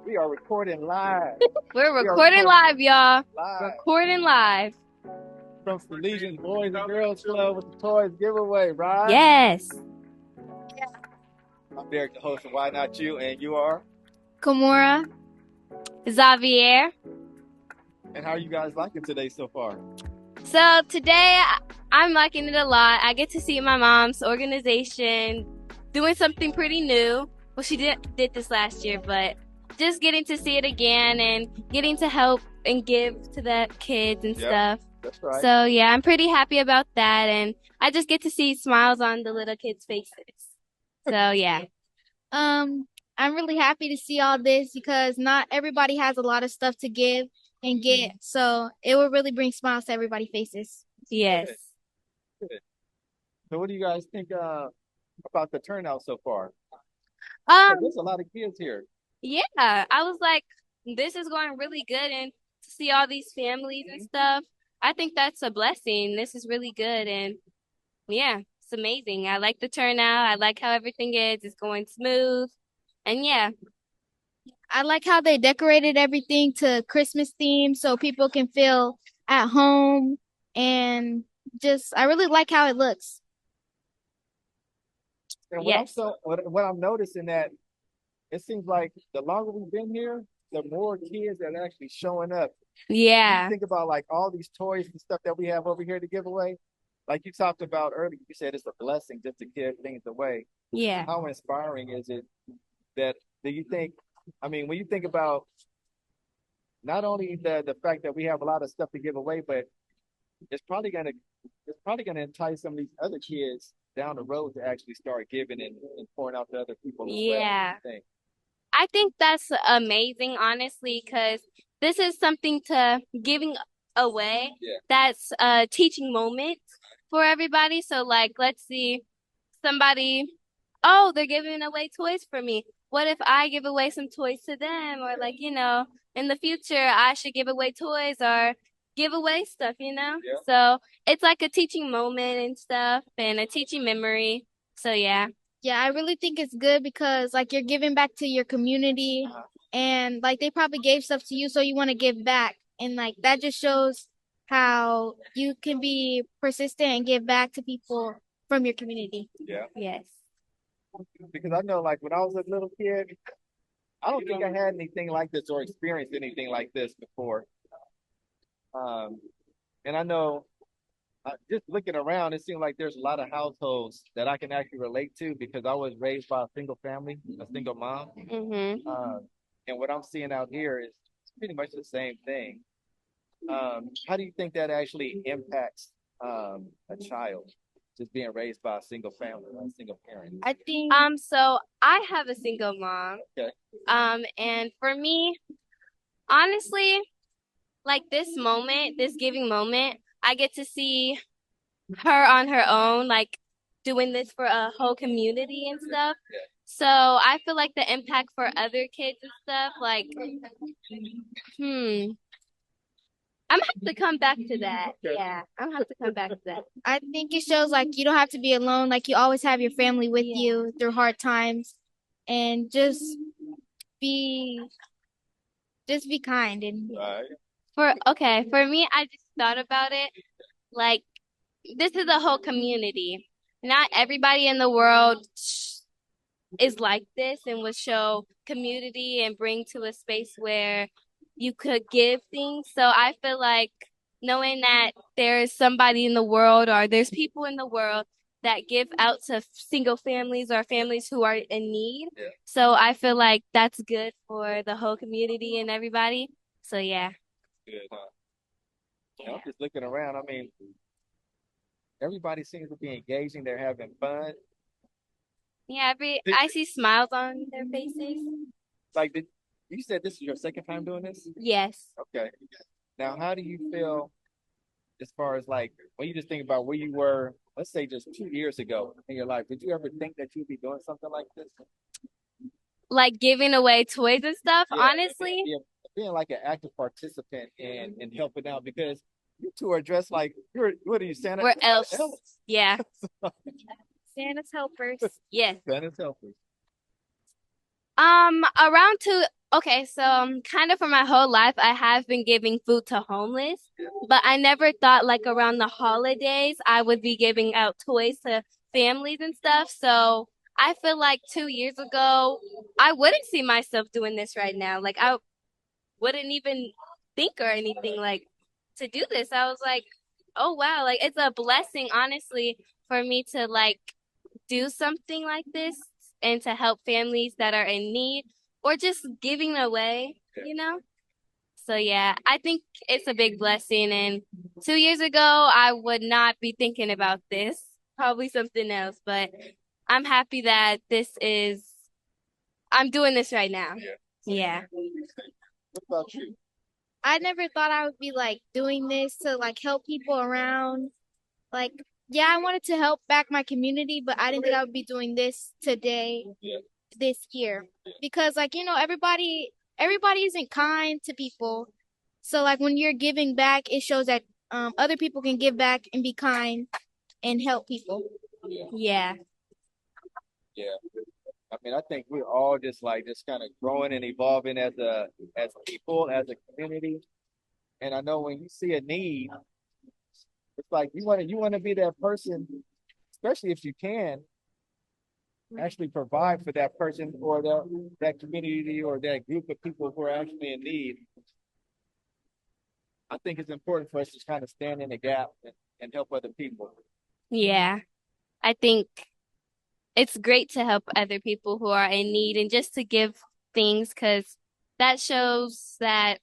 We are recording live. We're recording live, y'all. Live Recording live. from Selesians Boys and Girls Club with the Toys Giveaway, right? Yes. I'm Derek, the host of Why Not You, and you are? Kimura. Xavier. And how are you guys liking today so far? So today, I'm liking it a lot. I get to see my mom's organization doing something pretty new. Well, she did this last year, but just getting to see it again and getting to help and give to the kids and stuff. That's right. So yeah, I'm pretty happy about that, and I just get to see smiles on the little kids' faces. So yeah. I'm really happy to see all this because not everybody has a lot of stuff to give and get. So it will really bring smiles to everybody's faces. Yes. Good. So what do you guys think about the turnout so far? There's a lot of kids here. Yeah, I was like, this is going really good, and to see all these families and stuff, I think that's a blessing. This is really good, and yeah, it's amazing. I like the turnout. I like how everything is. It's going smooth, and yeah. I like how they decorated everything to Christmas theme so people can feel at home, and just I really like how it looks. And Yes. what I'm noticing that it seems like the longer we've been here, the more kids that are actually showing up. Yeah. Think about like all these toys and stuff that we have over here to give away. Like you talked about earlier, you said it's a blessing just to give things away. Yeah. How inspiring is it that do you think, I mean, when you think about not only the fact that we have a lot of stuff to give away, but it's probably gonna entice some of these other kids down the road to actually start giving and pouring out to other people as well. Yeah. What do you think? I think that's amazing, honestly, because this is something to giving away. Yeah. That's a teaching moment for everybody. So, like, let's see, somebody, oh, they're giving away toys for me. What if I give away some toys to them? Or, like, in the future, I should give away toys or give away stuff, Yeah. So, it's like a teaching moment and stuff and a teaching memory. So, yeah. Yeah, I really think it's good because like you're giving back to your community and like they probably gave stuff to you so you want to give back. And like that just shows how you can be persistent and give back to people from your community. Yeah. Yes. Because I know like when I was a little kid, I don't think I had anything like this or experienced anything like this before. And I know just looking around, it seems like there's a lot of households that I can actually relate to because I was raised by a single family, a single mom. Mm-hmm. And what I'm seeing out here is pretty much the same thing. How do you think that actually impacts a child just being raised by a single family, a single parent? I think So I have a single mom. Okay. And for me, honestly, like this moment, this giving moment, I get to see her on her own, like doing this for a whole community and stuff. Yeah. So I feel like the impact for other kids and stuff, like, I'm gonna have to come back to that. Okay. Yeah, I'm gonna have to come back to that. I think it shows like you don't have to be alone, like you always have your family with you through hard times and just be kind and Right. For me, I just thought about it like this is a whole community. Not everybody in the world is like this and would show community and bring to a space where you could give things. So I feel like knowing that there's somebody in the world or there's people in the world that give out to single families or families who are in need. Yeah. So I feel like that's good for the whole community and everybody. So yeah. Good, huh? I'm just looking around. I mean, everybody seems to be engaging. They're having fun. Yeah, I see smiles on their faces. Like, you said this is your second time doing this? Yes. Okay. Now, how do you feel as far as like when you just think about where you were, let's say just 2 years ago in your life? Did you ever think that you'd be doing something like this? Like giving away toys and stuff, Yeah, honestly. being like an active participant and helping out because you two are dressed like what are you, Santa? We're elves. Elves. Yeah. Santa's helpers. Yes. Santa's helpers. Around Okay, so kind of for my whole life, I have been giving food to homeless, but I never thought like around the holidays I would be giving out toys to families and stuff. So I feel like 2 years ago, I wouldn't see myself doing this right now. Like I wouldn't even think or anything like to do this. I was like, oh wow, like it's a blessing, honestly, for me to like do something like this and to help families that are in need or just giving away, you know? So yeah, I think it's a big blessing. And 2 years ago, I would not be thinking about this, probably something else, but I'm happy that I'm doing this right now. Yeah. What about you? I never thought I would be like doing this to like help people around. Like, yeah, I wanted to help back my community, but I didn't think I would be doing this today, this year. Because like, everybody isn't kind to people. So like when you're giving back, it shows that other people can give back and be kind and help people. Yeah. Yeah. I mean, I think we're all just kind of growing and evolving as people, as a community. And I know when you see a need, it's like you want to be that person, especially if you can actually provide for that person or that community or that group of people who are actually in need. I think it's important for us to kind of stand in the gap and help other people. Yeah. I think it's great to help other people who are in need and just to give things because that shows that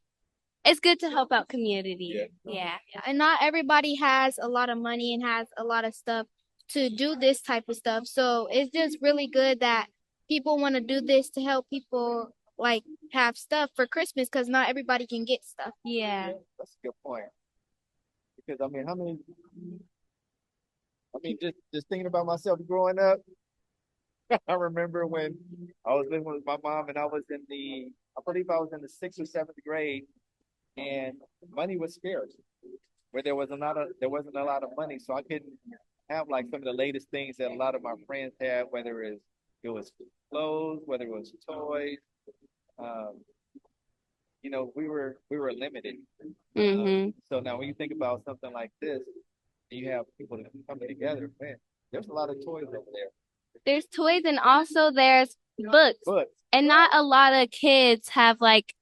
it's good to help out community. Yeah. And not everybody has a lot of money and has a lot of stuff to do this type of stuff. So it's just really good that people want to do this to help people like have stuff for Christmas because not everybody can get stuff. Yeah. That's a good point. Because just thinking about myself growing up, I remember when I was living with my mom and I believe I was in the sixth or seventh grade, and money was scarce. Where there wasn't a lot of money, so I couldn't have like some of the latest things that a lot of my friends had, whether it was clothes, whether it was toys. Um, we were limited. So now when you think about something like this, and you have people that coming together, man, there's a lot of toys over there. There's toys and also there's books. Books. And not a lot of kids have like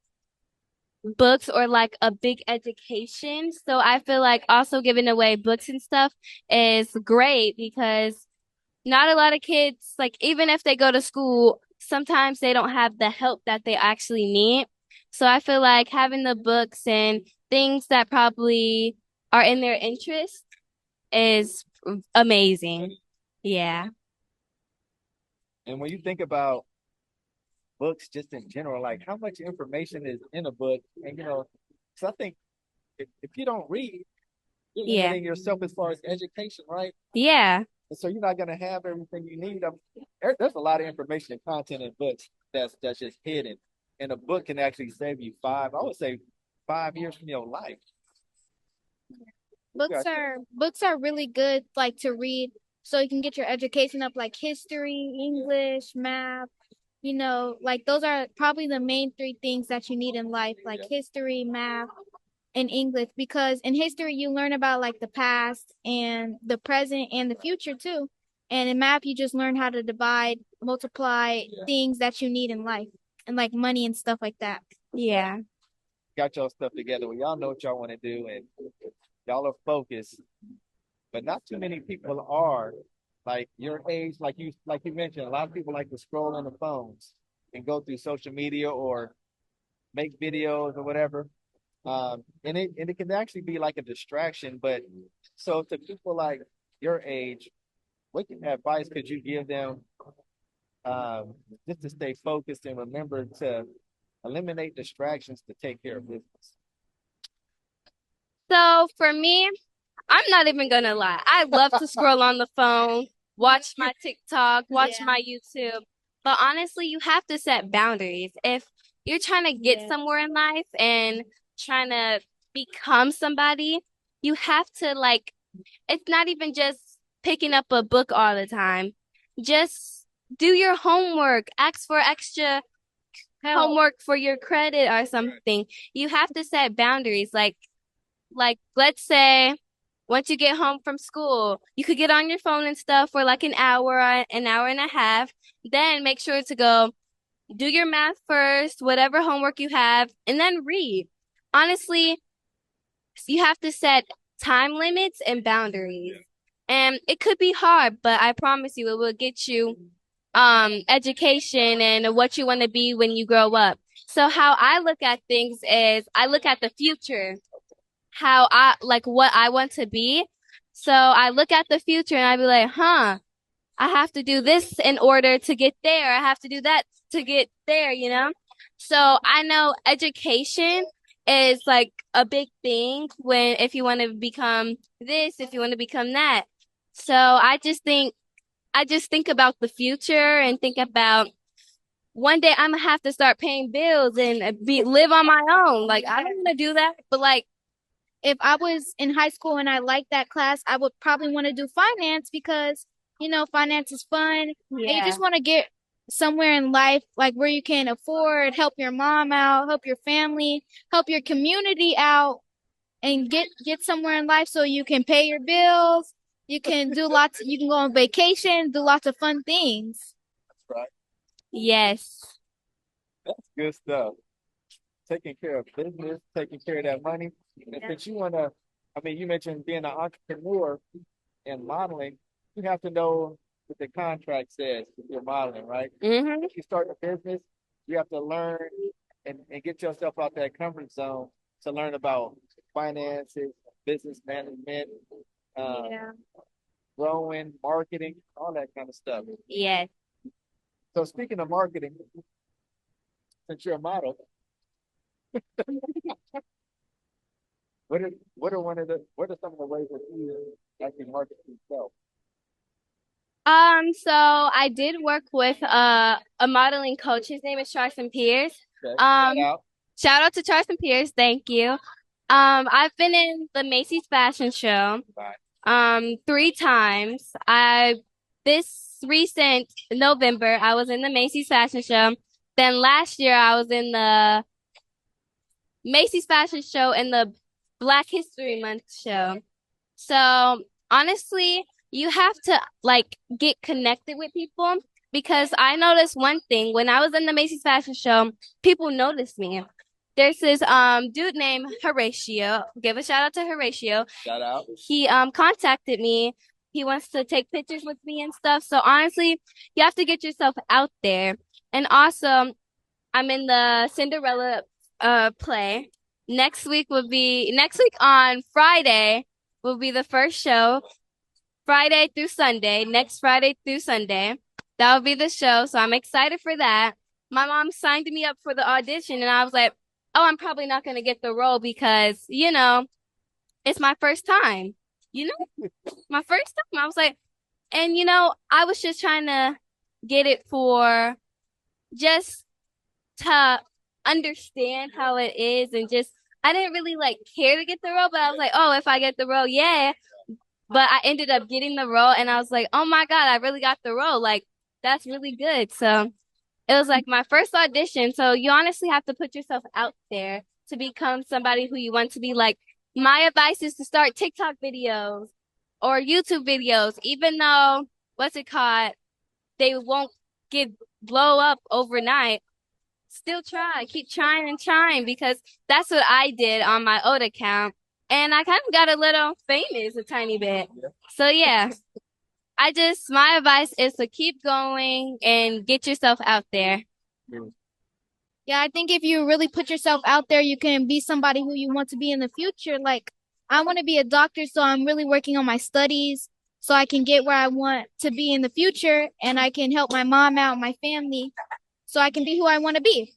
books or like a big education. So I feel like also giving away books and stuff is great because not a lot of kids, like even if they go to school, sometimes they don't have the help that they actually need. So I feel like having the books and things that probably are in their interest is amazing. Yeah. And when you think about books just in general, like how much information is in a book, and so I think if you don't read, you're Yeah. limiting yourself as far as education, right? Yeah. And so you're not going to have everything you need. There's a lot of information and content in books that's just hidden, and a book can actually save you I would say 5 years from your life. Books are really good like to read so you can get your education up like history, English, math. Like those are probably the main three things that you need in life, like history, math, and English, because in history you learn about like the past and the present and the future too. And in math you just learn how to divide, multiply things that you need in life and like money and stuff like that. Yeah. Got y'all stuff together. Well, y'all know what y'all want to do, and y'all are focused. But not too many people are like your age, like you mentioned. A lot of people like to scroll on the phones and go through social media or make videos or whatever. And it can actually be like a distraction. But so to people like your age, what advice could you give them just to stay focused and remember to eliminate distractions to take care of business? So for me, I'm not even gonna lie. I love to scroll on the phone, watch my TikTok, watch my YouTube. But honestly, you have to set boundaries. If you're trying to get somewhere in life and trying to become somebody, you have to like, it's not even just picking up a book all the time. Just do your homework, ask for extra homework for your credit or something. You have to set boundaries. Like let's say once you get home from school, you could get on your phone and stuff for like an hour, an hour and a half. Then make sure to go do your math first, whatever homework you have, and then read. Honestly, you have to set time limits and boundaries. And it could be hard, but I promise you it will get you education and what you want to be when you grow up. So how I look at things is I look at the future, how I like what I want to be. So I look at the future and I be like, I have to do this in order to get there. I have to do that to get there, you know? So I know education is like a big thing if you want to become this, if you want to become that. So I just think about the future and think about one day I'm gonna have to start paying bills and live on my own. Like I don't want to do that, but like if I was in high school and I liked that class, I would probably want to do finance because, finance is fun. And you just want to get somewhere in life, like where you can afford, help your mom out, help your family, help your community out, and get somewhere in life so you can pay your bills. You can you can go on vacation, do lots of fun things. That's right. Yes. That's good stuff. Taking care of business, taking care of that money. And since you you mentioned being an entrepreneur and modeling, you have to know what the contract says if you're modeling, right? Mm-hmm. If you start a business, you have to learn and get yourself out that comfort zone to learn about finances, business management, growing, marketing, all that kind of stuff. Yes. So speaking of marketing, since you're a model, what are some of the ways that you actually market yourself? So I did work with a modeling coach. His name is Charles Pierce. Okay. Shout out to Charles Pierce. Thank you. I've been in the Macy's fashion show 3 times. This recent November I was in the Macy's fashion show. Then last year I was in the Macy's fashion show and the Black History Month show. So honestly, you have to like get connected with people because I noticed one thing when I was in the Macy's fashion show, people noticed me. There's this dude named Horatio. Give a shout out to Horatio. Shout out. He contacted me. He wants to take pictures with me and stuff. So honestly, you have to get yourself out there. And also, I'm in the Cinderella play. Next week on Friday will be the first show. Friday through Sunday, next Friday through Sunday. That will be the show. So I'm excited for that. My mom signed me up for the audition and I was like, oh, I'm probably not going to get the role because, it's my first time. My first time. I was like, and I was just trying to get it for just to understand how it is and just, I didn't really like care to get the role, but I was like, oh, if I get the role, yeah. But I ended up getting the role and I was like, oh my God, I really got the role. Like, that's really good. So it was like my first audition. So you honestly have to put yourself out there to become somebody who you want to be. Like, my advice is to start TikTok videos or YouTube videos, even though, they won't blow up overnight. Still try, keep trying and trying because that's what I did on my old account. And I kind of got a little famous a tiny bit. So yeah, my advice is to keep going and get yourself out there. Yeah, I think if you really put yourself out there, you can be somebody who you want to be in the future. Like, I want to be a doctor, so I'm really working on my studies so I can get where I want to be in the future and I can help my mom out, my family, so I can be who I want to be.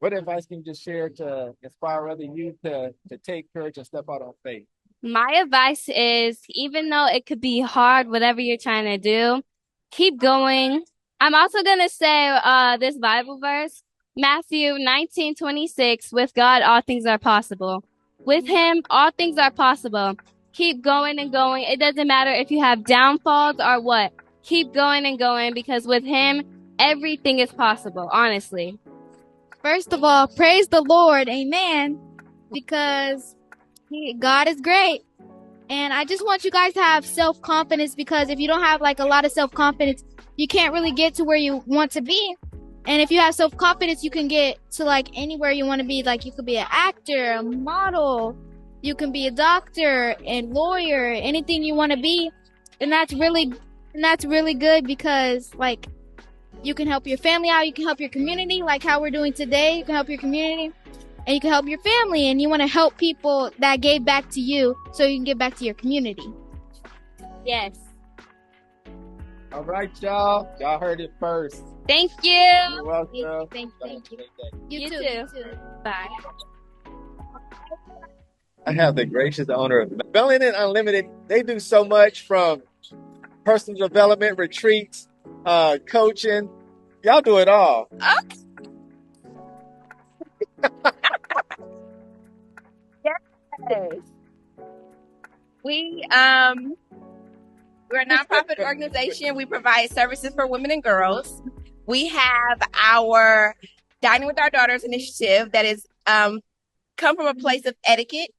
What advice can you just share to inspire other youth to take courage and step out on faith? My advice is, even though it could be hard, whatever you're trying to do, keep going. I'm also going to say this Bible verse, Matthew 19:26, with God, all things are possible. With him, all things are possible. Keep going and going. It doesn't matter if you have downfalls or what. Keep going and going because with him, everything is possible, honestly. First of all, praise the Lord, amen, because God is great. And I just want you guys to have self-confidence, because if you don't have like a lot of self-confidence, you can't really get to where you want to be. And if you have self-confidence, you can get to like anywhere you want to be. Like you could be an actor, a model, you can be a doctor, a lawyer, anything you want to be. And that's really good, because like you can help your family out, you can help your community, like how we're doing today. You can help your community, and you can help your family, and you want to help people that gave back to you so you can give back to your community. Yes. All right, y'all. Y'all heard it first. Thank you. You're welcome. Thank you. You You too. too. Bye. I have the gracious honor of Melanin Unlimited. They do so much, from personal development retreats, coaching. Y'all do it all. Yes. We're a nonprofit organization. We provide services for women and girls. We have our Dining with Our Daughters initiative that is come from a place of etiquette,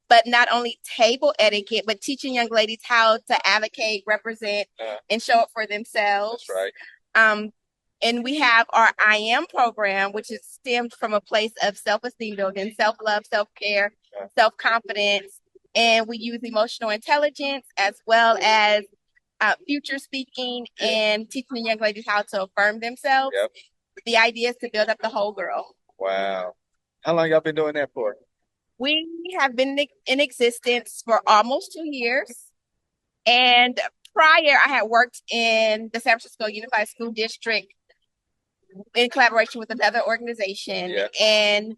but not only table etiquette, but teaching young ladies how to advocate, represent, and show up for themselves. That's right. And we have our I Am program, which is stemmed from a place of self-esteem building, self-love, self-care, self-confidence. And we use emotional intelligence as well as future speaking and teaching the young ladies how to affirm themselves. Yep. The idea is to build up the whole girl. Wow. How long y'all been doing that for? We have been in existence for almost 2 years. And prior, I had worked in the San Francisco Unified School District in collaboration with another organization. Yeah. And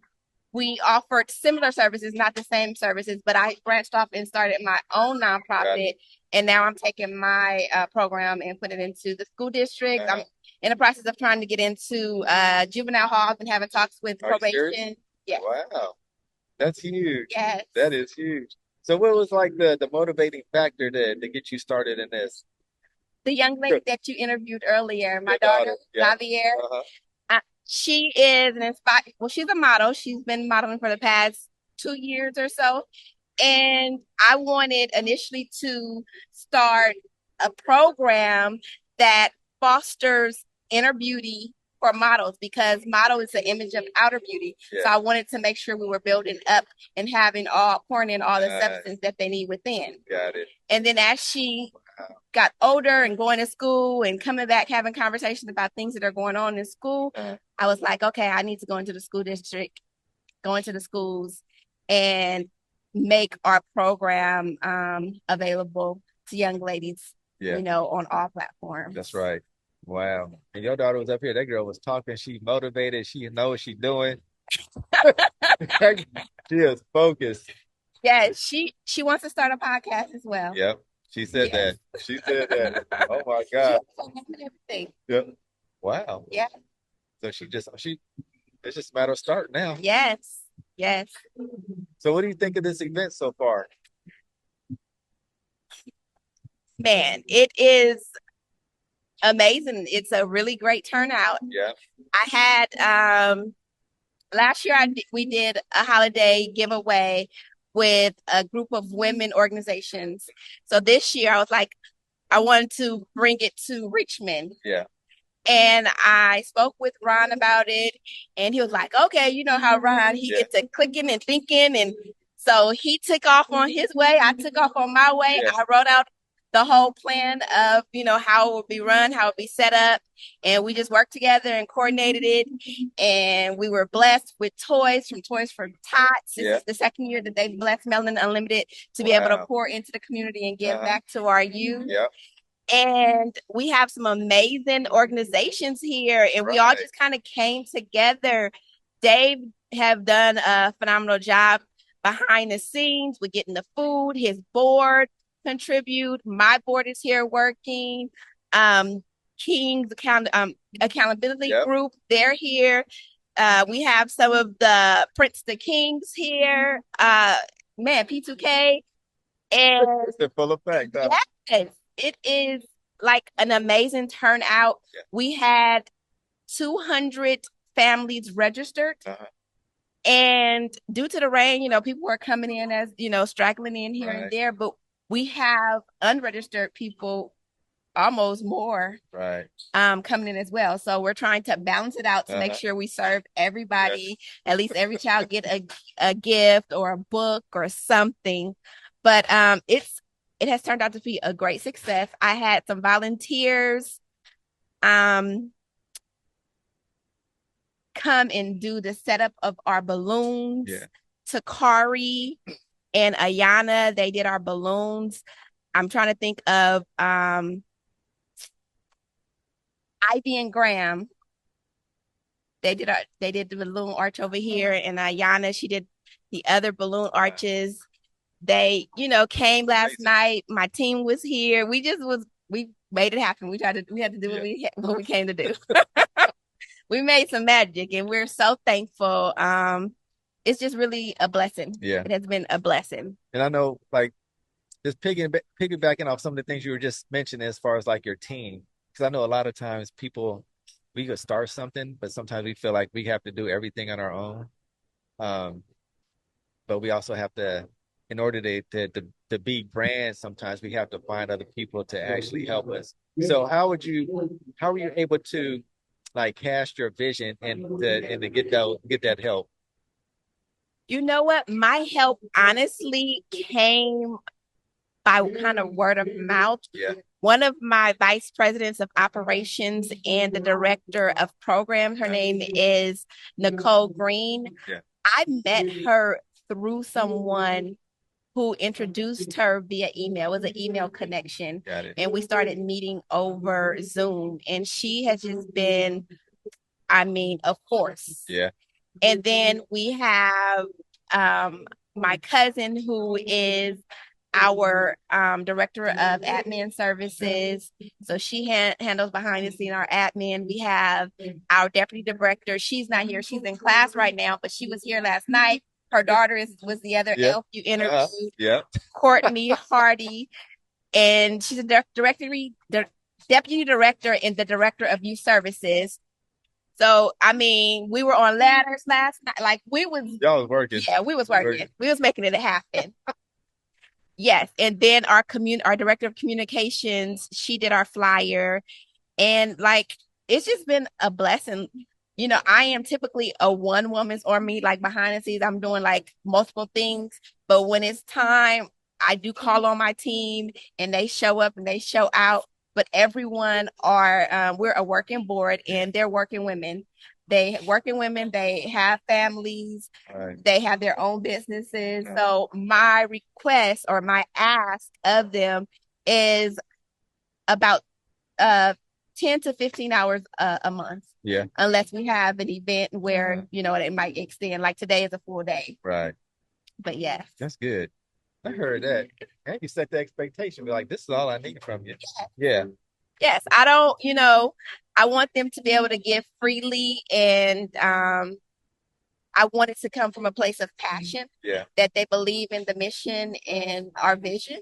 we offered similar services, not the same services, but I branched off and started my own nonprofit. And now I'm taking my program and putting it into the school district. I'm in the process of trying to get into juvenile halls and having talks with probation. Yeah. Wow. That's huge. Yes. That is huge. So what was like the motivating factor to get you started in this? The young lady that you interviewed earlier, my Your daughter, yeah. Viar, Uh-huh. she is an inspired, well, she's a model. She's been modeling for the past 2 years or so. And I wanted initially to start a program that fosters inner beauty for models, because model is the image of outer beauty. Yeah. So I wanted to make sure we were building up and pouring in all the substance that they need within. Got it. And then as she got older and going to school and coming back, having conversations about things that are going on in school, I was like, okay, I need to go into the school district, go into the schools, and make our program available to young ladies, Yeah. on all platforms. That's right. Wow. And your daughter was up here. That girl was talking. She motivated. She knows what she's doing. She is focused. Yeah, she wants to start a podcast as well. Yep. She said Yes. that. She said that. Oh my God. Everything. Yep. Wow. Yeah. So it's just a matter of starting now. Yes. Yes. So what do you think of this event so far? Man, it is amazing. It's a really great turnout. Yeah. I had last year we did a holiday giveaway with a group of women organizations. So this year I was like, I wanted to bring it to Richmond. Yeah. And I spoke with Ron about it, and he was like, okay, you know how Ron, he gets to clicking and thinking. And so he took off on his way. I took off on my way. Yeah. I wrote out the whole plan of, how it would be run, how it would be set up. And we just worked together and coordinated it. And we were blessed with Toys for Tots. This is the second year that they've blessed Melanin Unlimited to be able to pour into the community and give back to our youth. Yeah. And we have some amazing organizations here, and we all just kind of came together. Dave have done a phenomenal job behind the scenes with getting the food. His board contribute. My board is here working. King's accountability group, they're here. We have some of the Prince the Kings here. P2K. And It's in full effect. Huh? yes, it is like an amazing turnout. Yeah. We had 200 families registered. And due to the rain, people are coming in as, straggling in here and there, but we have unregistered people almost more coming in as well. So we're trying to balance it out to make sure we serve everybody. At least every child get a gift or a book or something. But it has turned out to be a great success. I had some volunteers come and do the setup of our balloons. Takari and Ayana, they did our balloons. I'm trying to think of Ivy and Graham. They did the balloon arch over here, and Ayana, she did the other balloon arches. They, came last night. My team was here. We made it happen. We had to do what we came to do. We made some magic, and we're so thankful. It's just really a blessing. It has been a blessing. And I know, like, just piggybacking off some of the things you were just mentioning as far as like your team, because I know a lot of times we could start something, but sometimes we feel like we have to do everything on our own. But we also have to, in order to be brands, sometimes we have to find other people to actually help us. So how were you able to like cast your vision and to get that help? You know what? My help honestly came by kind of word of mouth. One of my vice presidents of operations and the director of programs, her name is Nicole Green. I met her through someone who introduced her via email. It was an email connection. And we started meeting over Zoom. And she has just been, a force. And then we have my cousin, who is our director of admin services. So she handles behind the scene, our admin. We have our deputy director. She's not here. She's in class right now, but she was here last night. Her daughter was the other elf you interviewed. Courtney Hardy. And she's the deputy director and the director of youth services. So, we were on ladders last night. Like, y'all was working. Yeah, we was working. We was making it happen. Yes. And then our director of communications, she did our flyer. And like, it's just been a blessing. I am typically a one woman's army, like behind the scenes, I'm doing like multiple things. But when it's time, I do call on my team and they show up and they show out. But everyone we're a working board, and they're working women. They have families. They have their own businesses. So my request or my ask of them is about 10 to 15 hours a month. Unless we have an event where, it might extend, like today is a full day. But yes. That's good. I heard that. And you set the expectation. Be like, this is all I need from you. Yes. I don't, I want them to be able to give freely, and I want it to come from a place of passion. That they believe in the mission and our vision.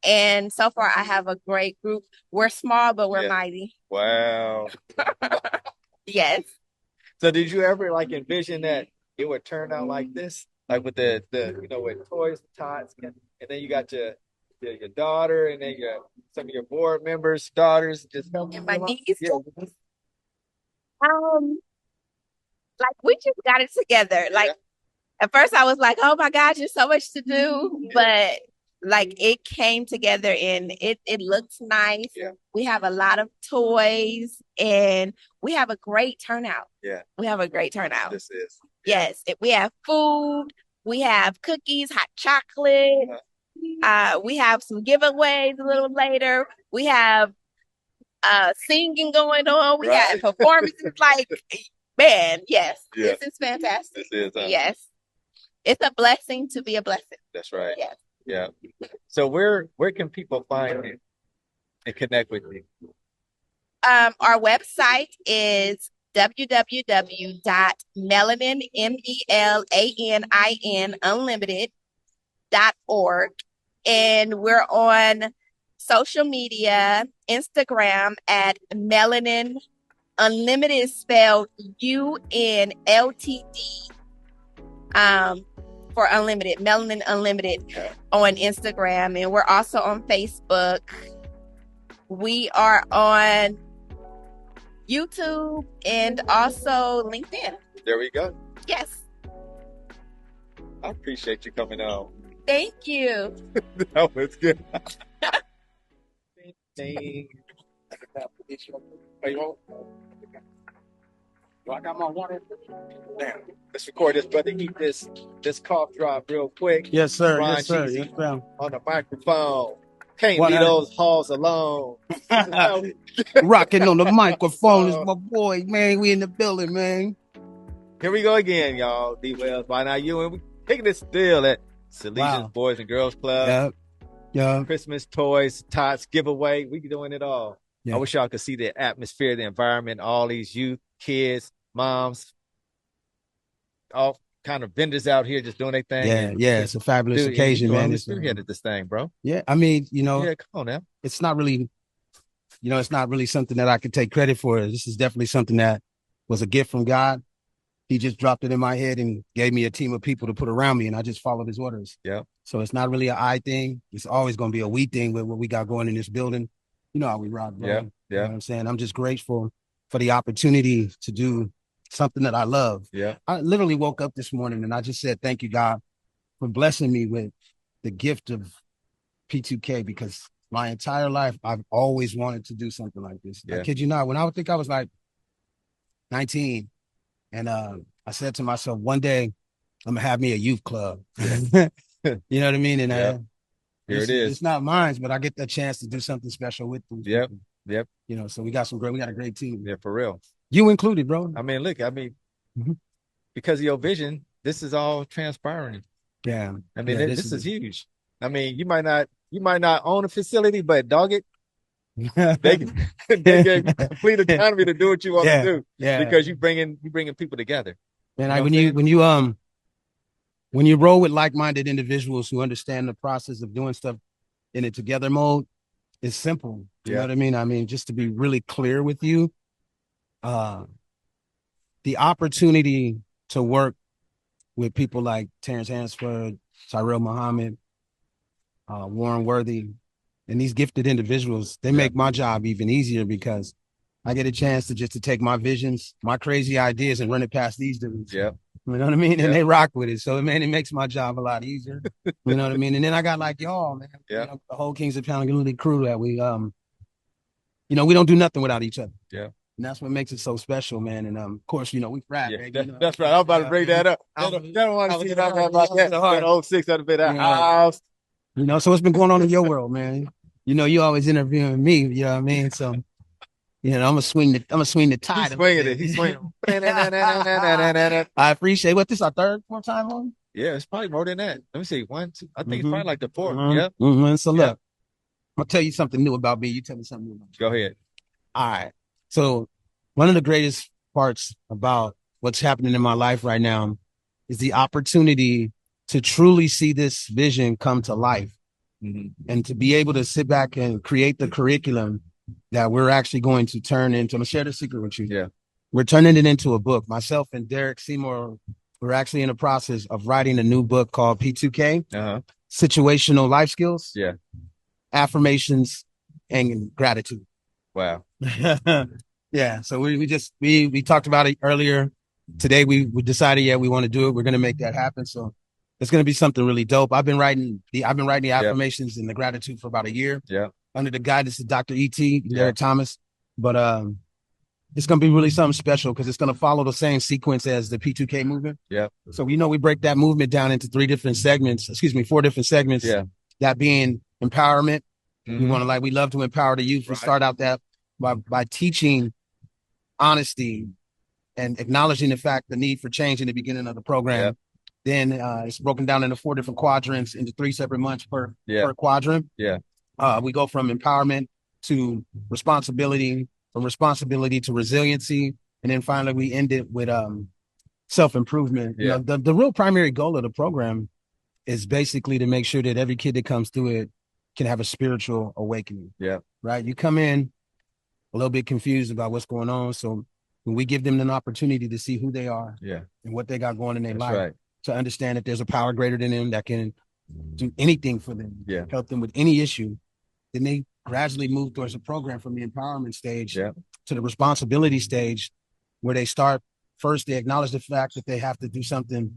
And so far, I have a great group. We're small, but we're mighty. Wow. Yes. So did you ever like envision that it would turn out like this? Like with the with Toys, Tots, and then you got your daughter, and then some of your board members' daughters just helping and my niece. Like we just got it together. Like at first I was like, oh my gosh, there's so much to do. But like it came together and it looks nice. We have a lot of toys and we have a great turnout. We have a great turnout. This is. Yes. We have food. We have cookies, hot chocolate. We have some giveaways a little later. We have singing going on. We got performances. Like, man, yes, this is fantastic. This is. Yes, it's a blessing to be a blessing. That's right. Yes. Yeah. So where can people find you and connect with you? Our website is www.melanin.unlimited.org. And we're on social media, Instagram at melanin_unlimited. Unlimited is spelled UNLTD. For Unlimited, Melanin Unlimited on Instagram, and we're also on Facebook. We are on YouTube and also LinkedIn. There we go. Yes. I appreciate you coming on. Thank you. That was good. I got my one. Damn. Let's record this, brother. Eat this cough drop real quick. Yes, sir. Ron Yes, sir. Cheesy Yes, sir. on the microphone. Can't What leave I- those halls alone. Rocking on the microphone is my boy, man. We in the building, man. Here we go again, y'all. D Wells, why not you? And we taking this still at Selesians Wow. Boys and Girls Club. Yeah. Yeah. Christmas toys, Tots Giveaway. We doing it all. Yeah. I wish y'all could see the atmosphere, the environment, all these youth, kids, moms, all kind of vendors out here just doing their thing. Yeah. And Yeah. It's a fabulous dude, occasion, man. You It's, spearheaded this thing, bro. yeah. I mean, Yeah, come on now. it's not really, it's not really something that I could take credit for. This is definitely something that was a gift from God. He just dropped it in my head and gave me a team of people to put around me, and I just followed his orders. Yeah. So it's not really an I thing. It's always going to be a we thing with what we got going in this building. You know how we rock, bro. Yeah. You know Yeah. what I'm saying? I'm just grateful for the opportunity to do something that I love. Yeah. I literally woke up this morning and I just said, thank you, God, for blessing me with the gift of P2K, because my entire life, I've always wanted to do something like this. Yeah. I kid you not. When I would think I was like 19, and I said to myself, one day I'm gonna have me a youth club. You know what I mean? And Yeah. Here it is. It's not mine, but I get the chance to do something special with them. Yep. Yep. So we got a great team. Yeah, for real. You included, bro. I mean, look, Mhm. because of your vision, this is all transpiring. Yeah. I mean, Yeah, this is huge. I mean, you might not own a facility, but dog it, they gave you complete autonomy to do what you want to do. Yeah. Because you bringing people together. Man, You know when you roll with like-minded individuals who understand the process of doing stuff in a together mode, it's simple. You know what I mean? I mean, just to be really clear with you, the opportunity to work with people like Terrence Hansford, Tyrell Muhammad, Warren Worthy, and these gifted individuals, they make my job even easier, because I get a chance to take my visions, my crazy ideas, and run it past these dudes. Yeah. You know what I mean? And they rock with it. So, man, it makes my job a lot easier. You know what I mean? And then I got like y'all, man. Yeah. The whole Kings of Accountability crew that we don't do nothing without each other. Yeah. And that's what makes it so special, man. And of course, we rap. Yeah, baby, that's right. I'm about to bring that up. They don't want to see that about that 06 out of that house. So what's been going on in your world, man? You always interviewing me, you know what I mean? So, I'm gonna swing the tide. He's swinging it. He's swinging. I appreciate what this our fourth time on? Yeah, it's probably more than that. Let me see. 1, 2. I think it's probably like the 4th. Mm-hmm. Yeah. So look, I'll tell you something new about me. You tell me something new about you. Go ahead. All right. So one of the greatest parts about what's happening in my life right now is the opportunity to truly see this vision come to life, and to be able to sit back and create the curriculum that we're actually going to turn into. I'm gonna share the secret with you. Yeah. We're turning it into a book. Myself and Derek Seymour, we're actually in the process of writing a new book called P2K, Situational Life Skills, Affirmations, and Gratitude. Wow. Yeah. So we talked about it earlier. Today we decided, we want to do it. We're going to make that happen. So it's going to be something really dope. I've been writing the affirmations and the gratitude for about a year. Yeah. Under the guidance of Dr. E.T., Derek Thomas. But it's going to be really something special, because it's going to follow the same sequence as the P2K movement. Yeah. So we break that movement down into 4 different segments. Yeah. That being empowerment. We love to empower the youth. We start out that by teaching honesty and acknowledging the need for change in the beginning of the program. Then it's broken down into 4 different quadrants, into 3 separate months per quadrant. Yeah. We go from empowerment to responsibility, from responsibility to resiliency, and then finally we end it with self-improvement. Yeah. The real primary goal of the program is basically to make sure that every kid that comes through it can have a spiritual awakening. Yeah. Right? You come in a little bit confused about what's going on. So when we give them an opportunity to see who they are and what they got going in their life, to understand that there's a power greater than them that can do anything for them, help them with any issue, then they gradually move towards a program from the empowerment stage to the responsibility stage, where they start first, they acknowledge the fact that they have to do something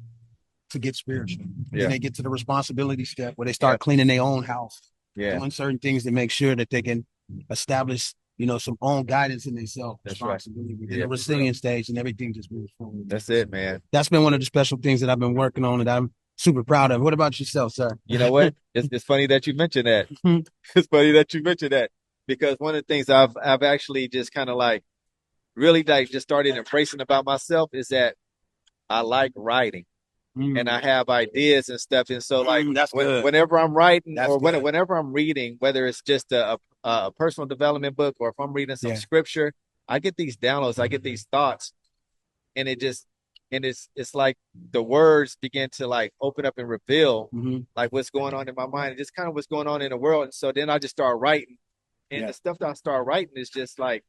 to get spiritual. Then they get to the responsibility step where they start cleaning their own house, doing certain things to make sure that they can establish, you know, some own guidance in themselves, responsibility within the resilient stage, and everything just moves forward. That's it, man. That's been one of the special things that I've been working on that I'm super proud of. What about yourself, sir? You know what? It's funny that you mentioned that. It's funny that you mentioned that, because one of the things I've actually just kind of like really like just started embracing about myself is that I like writing. And I have ideas and stuff, and so like whenever I'm writing whenever I'm reading, whether it's just a personal development book or if I'm reading some scripture, I get these downloads, I get these thoughts, and it's like the words begin to like open up and reveal like what's going on in my mind and just kind of what's going on in the world. And so then I just start writing, and the stuff that I start writing is just like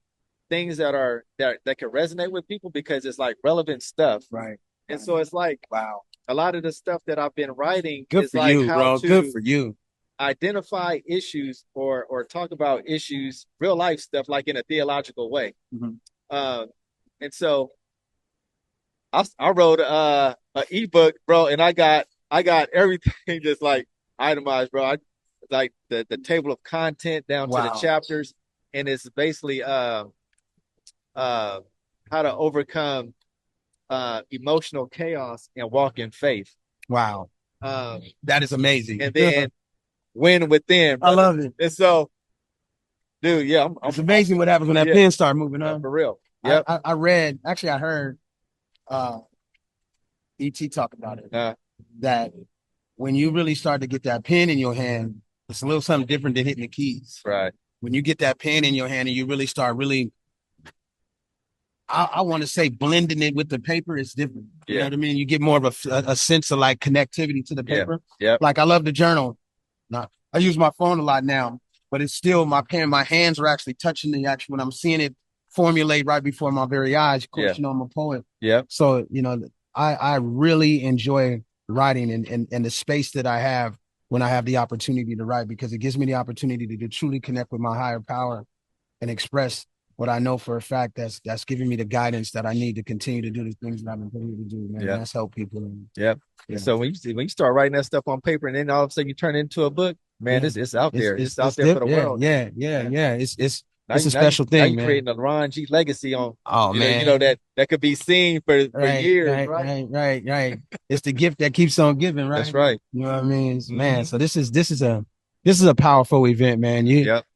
things that can resonate with people because it's like relevant stuff, right? And so it's like, wow, a lot of the stuff that I've been writing is like how to identify issues or talk about issues, real life stuff, like in a theological way. And so I wrote an ebook, bro, and I got everything just like itemized, bro. I like the table of content down to the chapters, and it's basically how to overcome emotional chaos and walk in faith. Wow. That is amazing. And then win within. Brother. I love it. And so, dude, it's amazing what happens when that pen start moving on. For real. Yep. I heard E.T. talk about it. That when you really start to get that pen in your hand, it's a little something different than hitting the keys. Right. When you get that pen in your hand and you really start I want to say blending it with the paper is different. You know what I mean? You get more of a sense of like connectivity to the paper. Yeah. Like I love the journal. Now, I use my phone a lot now, but it's still my pen. My hands are actually touching the actual when I'm seeing it formulate right before my very eyes. Of course, you know, I'm a poet. Yeah. So, you know, I really enjoy writing and the space that I have when I have the opportunity to write, because it gives me the opportunity to truly connect with my higher power and express what I know for a fact that's giving me the guidance that I need to continue to do the things that I've been putting to do, man. That's help people. Yeah. So when you start writing that stuff on paper and then all of a sudden you turn it into a book, man, it's out there. It's out there for the world. Yeah. It's a special thing, man. Creating a Ron G legacy on. Man. You know that could be seen for years. Right. It's the gift that keeps on giving, right? That's right. You know what I mean, man. So this is a powerful event, man.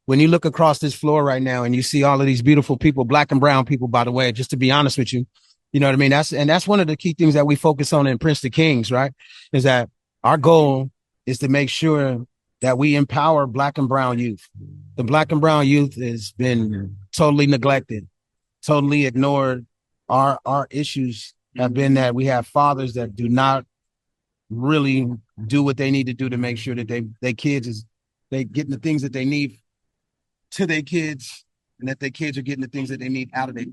When you look across this floor right now and you see all of these beautiful people, black and brown people, by the way, just to be honest with you, you know what I mean? That's one of the key things that we focus on in Prince to Kings, right? Is that our goal is to make sure that we empower black and brown youth. The black and brown youth has been totally neglected, totally ignored. Our issues have been that we have fathers that do not really do what they need to do to make sure that they kids they getting the things that they need to their kids, and that their kids are getting the things that they need out of their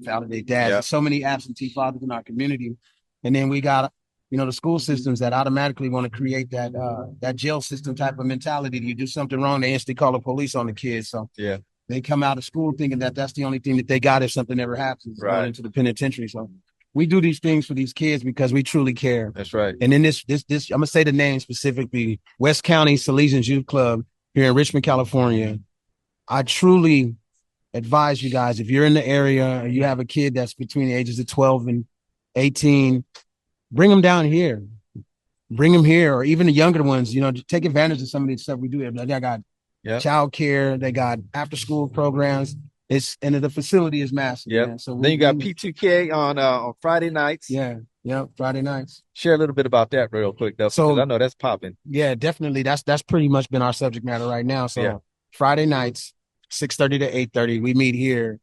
dads. There's so many absentee fathers in our community. And then we got, you know, the school systems that automatically want to create that jail system type of mentality. You do something wrong, they instantly call the police on the kids. So they come out of school thinking that that's the only thing that they got if something ever happens, going into the penitentiary. So we do these things for these kids because we truly care. That's right. And in this, I'm gonna say the name specifically, West County Selesians Youth Club here in Richmond, California. I truly advise you guys, if you're in the area and you have a kid that's between the ages of 12 and 18, bring them down here. Bring them here, or even the younger ones, you know, take advantage of some of the stuff we do here. They got child care, they got after school programs. And the facility is massive. Yeah. So then you got P2K on Friday nights. Friday nights. Share a little bit about that real quick though. So I know that's popping. Yeah, definitely. That's pretty much been our subject matter right now. So Friday nights, 6:30 to 8:30. We meet here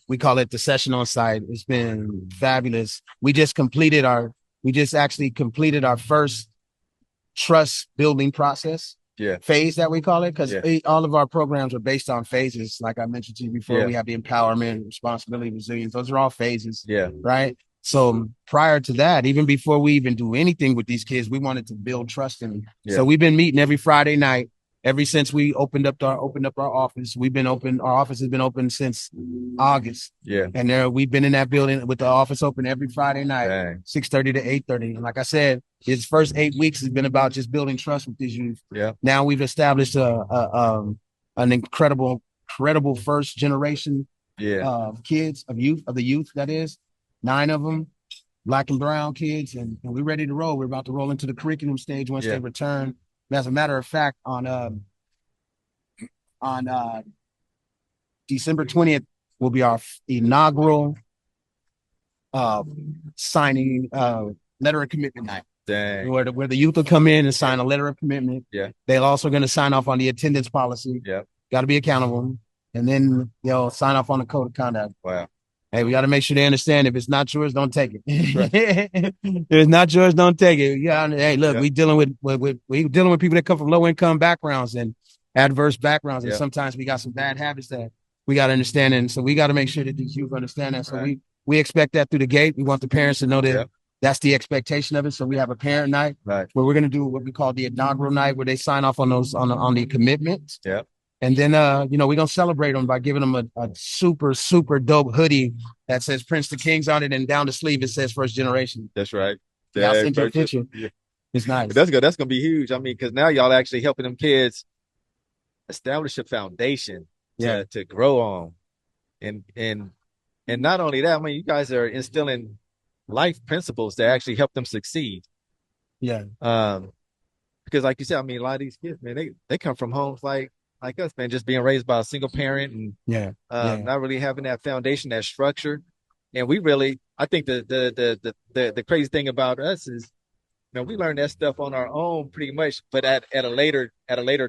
we call it the session on site. It's been fabulous. We just actually completed our first trust building process. phase that we call it, because Yeah. all of our programs are based on phases. Like I mentioned to you before, Yeah. we have the empowerment, responsibility, resilience. Those are all phases. Yeah. Right. So prior to that, even before we even do anything with these kids, we wanted to build trust in them. Yeah. So we've been meeting every Friday night. Ever since we opened up our office, we've been open. Our office has been open since August. Yeah. And we've been in that building with the office open every Friday night, Dang. 6:30 to 8:30. And like I said, his first 8 weeks has been about just building trust with these youth. Yeah. Now we've established an incredible first generation of kids, of the youth, that is, 9 of them, Black and brown kids, and we're ready to roll. We're about to roll into the curriculum stage once they return. And as a matter of fact, on December 20th will be our inaugural signing letter of commitment night. Dang. Where the youth will come in and sign a letter of commitment. Yeah. They're also going to sign off on the attendance policy. Yeah. Got to be accountable. And then they'll sign off on the code of conduct. Wow. Hey, we got to make sure they understand if it's not yours, don't take it. If it's not yours, don't take it. Yeah. Hey, look, we dealing with people that come from low income backgrounds and adverse backgrounds, and sometimes we got some bad habits that we got to understand, and so we got to make sure that these youth understand that. So we expect that through the gate. We want the parents to know that that's the expectation of it. So we have a parent night where we're going to do what we call the inaugural night, where they sign off on those on the commitments. Yeah. And then, we're going to celebrate them by giving them a super, super dope hoodie that says Prince the Kings on it. And down the sleeve, it says First Generation. That's right. Yeah, I'll send you a picture. Yeah. It's nice. But that's good. That's going to be huge. I mean, because now y'all actually helping them kids establish a foundation to grow on. And not only that, I mean, you guys are instilling life principles that actually help them succeed. Yeah. Because like you said, I mean, a lot of these kids, man, they come from homes like us, man, just being raised by a single parent and not really having that foundation, that structure. And we really, I think the crazy thing about us is, we learned that stuff on our own pretty much, but at a later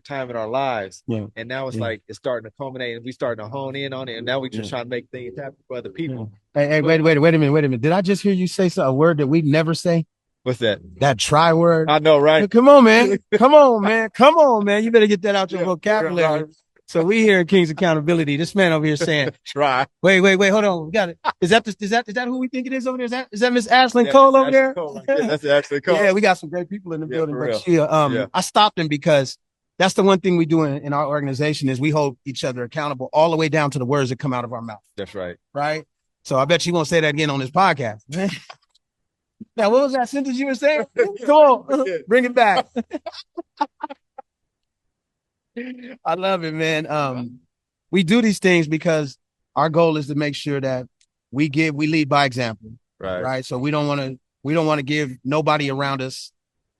time in our lives. Yeah. And now it's like it's starting to culminate, and we starting to hone in on it, and now we just trying to make things happen for other people. Yeah. Hey, wait a minute. Did I just hear you say a word that we never say? What's that? That try word. I know, right? Come on, man. Come on, man. You better get that out your vocabulary. So we here at King's Accountability. This man over here saying try. Wait, hold on. We got it. Is that who we think it is over there? Is that Miss Ashlyn Cole over there? Cole. That's Ashlyn Cole. Yeah, we got some great people in the building. But I stopped him because that's the one thing we do in our organization is we hold each other accountable all the way down to the words that come out of our mouth. That's right. Right? So I bet you won't say that again on this podcast. Now, what was that sentence you were saying? Come on, bring it back. I love it, man. We do these things because our goal is to make sure that we lead by example. Right. So we don't want to give nobody around us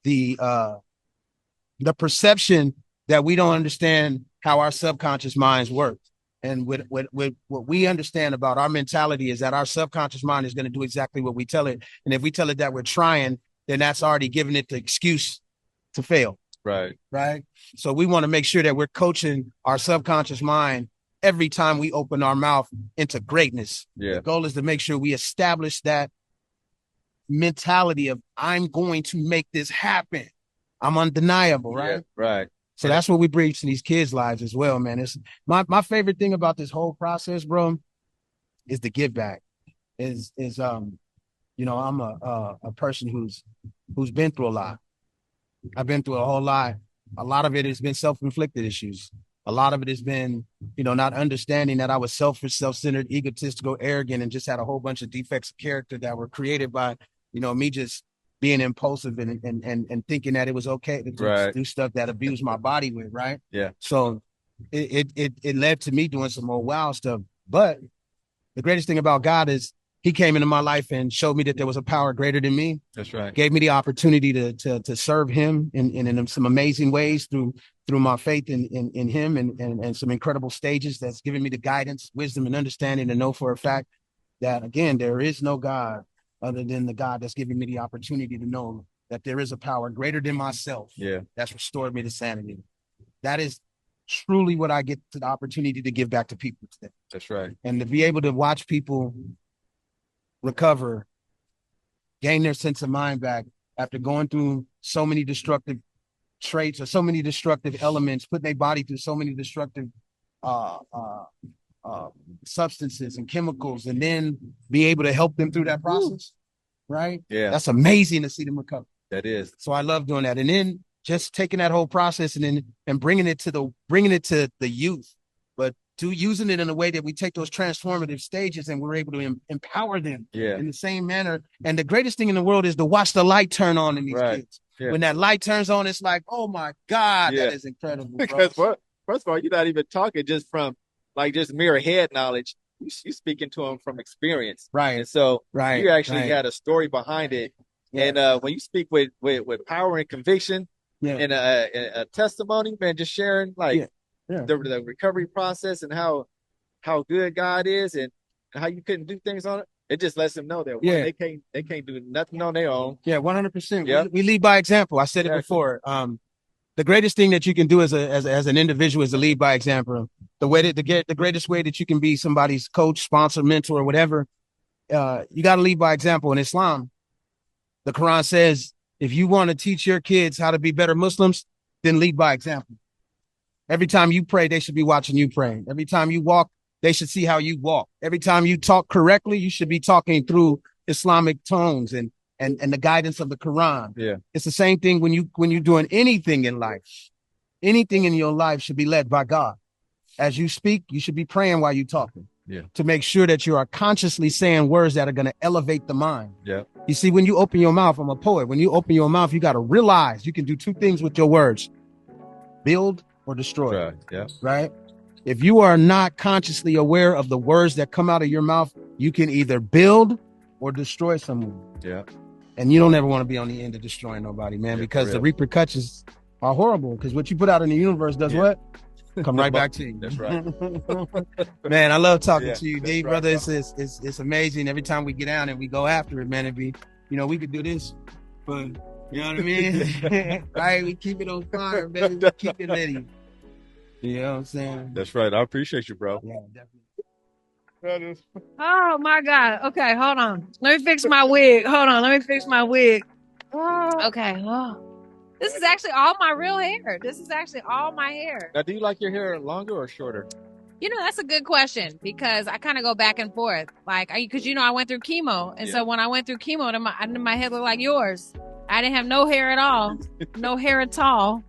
the perception that we don't understand how our subconscious minds work. And with what we understand about our mentality is that our subconscious mind is going to do exactly what we tell it. And if we tell it that we're trying, then that's already giving it the excuse to fail. Right. So we want to make sure that we're coaching our subconscious mind every time we open our mouth into greatness. Yeah. The goal is to make sure we establish that mentality of I'm going to make this happen. I'm undeniable, right? Yeah, right. So that's what we preach to these kids' lives as well, man. It's my favorite thing about this whole process, bro, is the give back. I'm a person who's been through a lot. I've been through a whole lot. A lot of it has been self-inflicted issues. A lot of it has been, not understanding that I was selfish, self-centered, egotistical, arrogant, and just had a whole bunch of defects of character that were created by, me just being impulsive and thinking that it was okay to do stuff that abused my body with, right? Yeah. So it led to me doing some more wild stuff. But the greatest thing about God is he came into my life and showed me that there was a power greater than me. That's right. Gave me the opportunity to serve him in some amazing ways through my faith in him and some incredible stages that's given me the guidance, wisdom, and understanding to know for a fact that, again, there is no God other than the God that's giving me the opportunity to know that there is a power greater than myself. Yeah. That's restored me to sanity. That is truly what I get to the opportunity to give back to people today. That's right. And to be able to watch people recover, gain their sense of mind back after going through so many destructive traits or so many destructive elements, putting their body through so many destructive substances and chemicals, and then be able to help them through that process, right? Yeah, That's amazing to see them recover. that is. So I love doing that. And then just taking that whole process and bringing it to the youth, but using it in a way that we take those transformative stages and we're able to empower them in the same manner. And the greatest thing in the world is to watch the light turn on in these kids. Yeah. When that light turns on, it's like, oh my God, that is incredible. Because first of all, you're not even talking just from like just mere head knowledge. You're speaking to them from experience. Right. And so you actually had a story behind it. Yeah. And when you speak with power and conviction and a testimony, man, just sharing like the recovery process and how good God is and how you couldn't do things on it. It just lets them know that they can't do nothing on their own. Yeah, 100%. Yeah. We lead by example. I said it before. The greatest thing that you can do as an individual is to lead by example. The greatest way that you can be somebody's coach, sponsor, mentor, or whatever, you got to lead by example. In Islam, the Quran says, if you want to teach your kids how to be better Muslims, then lead by example. Every time you pray, they should be watching you pray. Every time you walk, they should see how you walk. Every time you talk correctly, you should be talking through Islamic tones and the guidance of the Quran. Yeah. It's the same thing when you're doing anything in life. Anything in your life should be led by God. As you speak, you should be praying while you're talking. Yeah. To make sure that you are consciously saying words that are going to elevate the mind. Yeah. You see, when you open your mouth, I'm a poet. When you open your mouth, you got to realize you can do two things with your words: build or destroy. Right. Yeah. Right. If you are not consciously aware of the words that come out of your mouth, you can either build or destroy someone. Yeah. And you don't ever want to be on the end of destroying nobody, man, because the repercussions are horrible. Because what you put out in the universe does what? Come right back to you. That's right. Man, I love talking to you, D, right, brother. It's amazing. Every time we get down and we go after it, man, we could do this, but you know what I mean? Right? We keep it on fire, baby. We keep it ready. You know what I'm saying? That's right. I appreciate you, bro. Yeah, definitely. Oh my God. Okay, hold on. Let me fix my wig. Hold on. Let me fix my wig. Okay. Oh. This is actually all my real hair. This is actually all my hair. Now, do you like your hair longer or shorter? You know, that's a good question because I kind of go back and forth. Like, because I went through chemo, and so when I went through chemo, my head looked like yours. I didn't have no hair at all, no hair at all.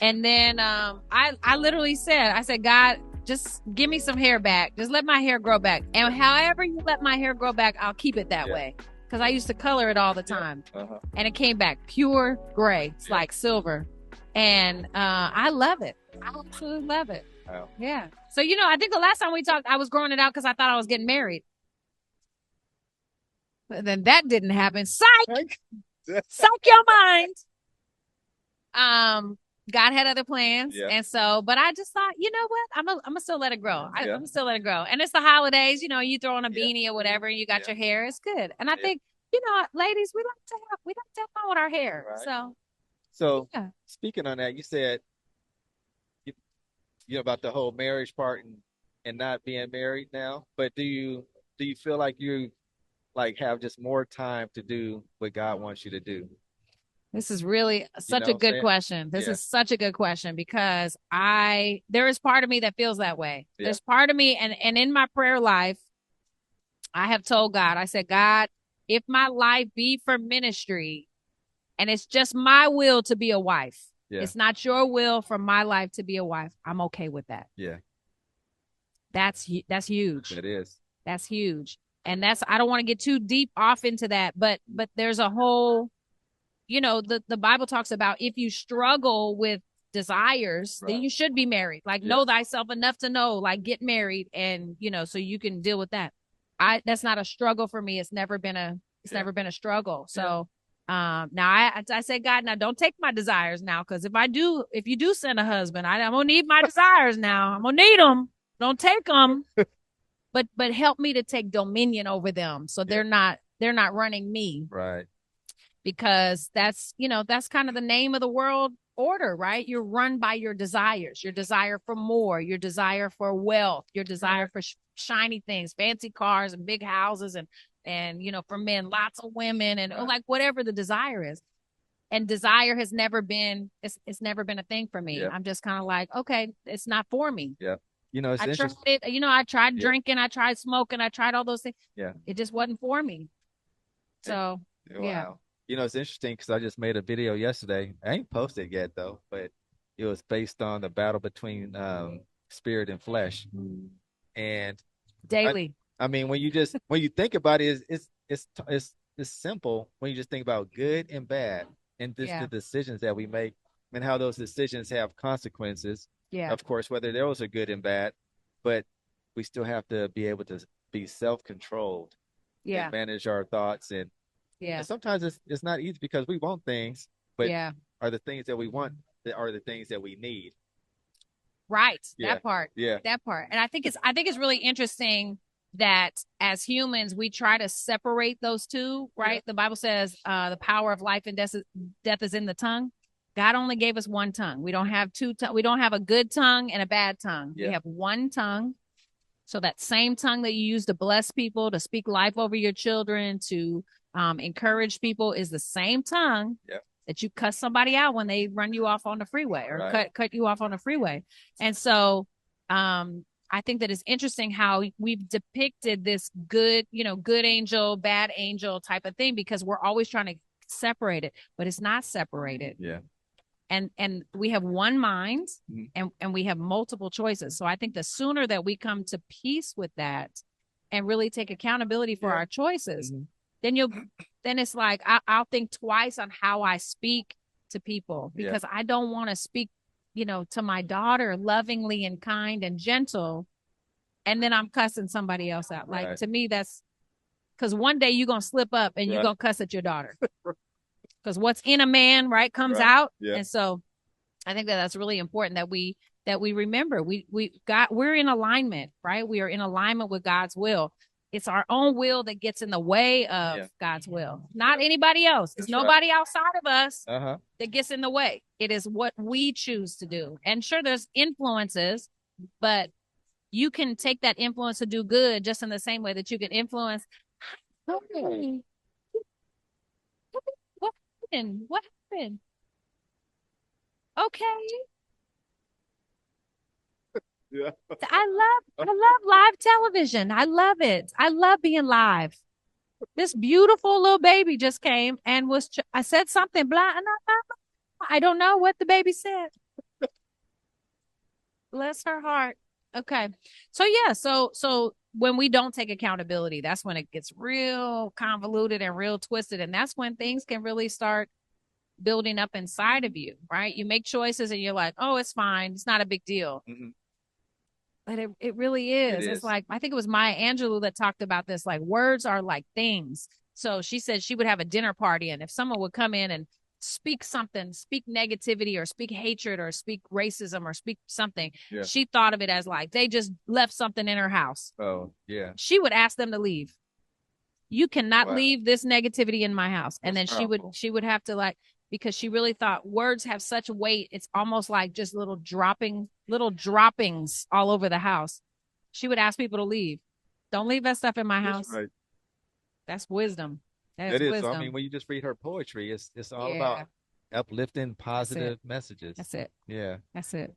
And then I literally said, God, just give me some hair back. Just let my hair grow back. And however you let my hair grow back, I'll keep it that way. Because I used to color it all the time. And it came back pure gray. It's like silver. And I love it. I absolutely love it. Wow. Yeah. So, I think the last time we talked, I was growing it out because I thought I was getting married. But then that didn't happen. Psych! Psych your mind. God had other plans. Yeah. And so, but I just thought, you know what? I'm gonna still let it grow. I'm gonna still let it grow. And it's the holidays, you throw on a beanie or whatever, and you got your hair. It's good. And I think, ladies, we like to have fun with our hair. Right. So speaking on that, you said, about the whole marriage part and not being married now, but do you feel like you have just more time to do what God wants you to do? This is really such a good question. This is such a good question because there is part of me that feels that way. Yeah. There's part of me, and in my prayer life, I have told God, I said, God, if my life be for ministry and it's just my will to be a wife, it's not your will for my life to be a wife, I'm okay with that. Yeah. That's huge. It is. That's huge. And I don't want to get too deep off into that, but there's a whole, the Bible talks about if you struggle with desires, then you should be married. Like, know thyself enough to know, like, get married and, so you can deal with that. That's not a struggle for me. It's never been never been a struggle. So, now I say, God, now don't take my desires now. Cause if you do send a husband, I'm going to need my desires now. I'm going to need them. Don't take them, but help me to take dominion over them. So they're not running me. Right. Because that's kind of the name of the world order, right? You're run by your desires, your desire for more, your desire for wealth, your desire for shiny things, fancy cars and big houses and for men, lots of women and like whatever the desire is. And desire has never been, it's never been a thing for me. Yeah. I'm just kind of like, okay, it's not for me. Yeah. You know, it's I tried interesting. it, you know, I tried Yeah. drinking, I tried smoking, I tried all those things. Yeah. It just wasn't for me. So, Wow. yeah. You know, it's interesting because I just made a video yesterday. I ain't posted yet though, but it was based on the battle between spirit and flesh. And Daily. I mean, when you think about it, it's simple when you just think about good and bad and just Yeah. the decisions that we make and how those decisions have consequences. Yeah. Of course, whether those are good and bad, but we still have to be able to be self-controlled Yeah. and manage our thoughts. Yeah. And sometimes it's not easy because we want things, but Yeah. are the things that we want that are the things that we need. Right. Yeah. That part. Yeah. That part. And I think it's really interesting that as humans, we try to separate those two, right? Yeah. The Bible says the power of life and death is in the tongue. God only gave us one tongue. We don't have we don't have a good tongue and a bad tongue. Yeah. We have one tongue. So that same tongue that you use to bless people, to speak life over your children, to encourage people is the same tongue Yeah. that you cuss somebody out when they run you off on the freeway or Right. cut you off on the freeway. And so I think that it's interesting how we've depicted this good, good angel, bad angel type of thing because we're always trying to separate it, but it's not separated. Yeah. And we have one mind Mhm. and we have multiple choices. So I think the sooner that we come to peace with that and really take accountability for Yeah. our choices, Mhm. then it's like I'll think twice on how I speak to people Yeah. because I don't want to speak, to my daughter lovingly and kind and gentle, and then I'm cussing somebody else out. Like Right. to me, that's because one day you're gonna slip up and you're Right. gonna cuss at your daughter. Because what's in a man, right, comes Right. out. Yeah. And so I think that's really important that we remember we're in alignment, right? We are in alignment with God's will. It's our own will that gets in the way of Yeah. God's will, not anybody else. It's That's right. nobody outside of us Uh-huh. that gets in the way. It is what we choose to do. And sure, there's influences, but you can take that influence to do good just in the same way that you can influence. Okay. What happened? What happened? Okay. Yeah. I love live television. I love it. I love being live. This beautiful little baby just came and I said something blah. I don't know what the baby said. Bless her heart. Okay. So yeah, so when we don't take accountability, that's when it gets real convoluted and real twisted. And that's when things can really start building up inside of you, right? You make choices and you're like, oh, it's fine. It's not a big deal. Mhm. But it really is. It It's is. like, I think it was Maya Angelou that talked about this, like words are like things. So she said she would have a dinner party and if someone would come in and speak something, speak negativity or speak hatred or speak racism or speak something, Yeah. she thought of it as like, they just left something in her house. Oh, yeah. She would ask them to leave. You cannot Wow. leave this negativity in my house. And That's then powerful. she would have to like, because she really thought words have such weight. It's almost like just little droppings all over the house. She would ask people to leave. Don't leave that stuff in my house. That's right. That's wisdom. That It is is. wisdom. So, I mean, when you just read her poetry, it's all Yeah. about uplifting positive messages. That's it. Yeah. That's it.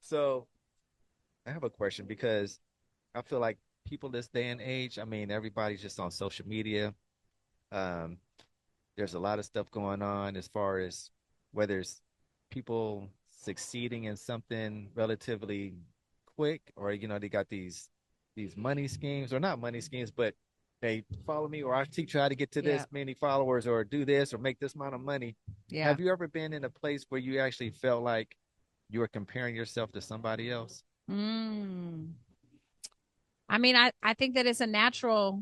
So I have a question because I feel like people this day and age, I mean, everybody's just on social media. There's a lot of stuff going on as far as whether it's people succeeding in something relatively quick or, they got these money schemes or not money schemes, but hey, follow me or I teach you how to get to this many followers or do this or make this amount of money. Yeah. Have you ever been in a place where you actually felt like you were comparing yourself to somebody else? I mean, I think that it's a natural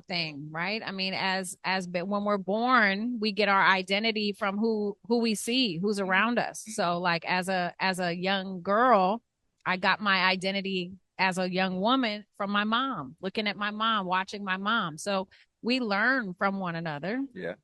thing, right? I mean, as when we're born, we get our identity from who we see, who's around us. So like as a young girl, I got my identity as a young woman from my mom, looking at my mom, watching my mom. So we learn from one another. Yeah.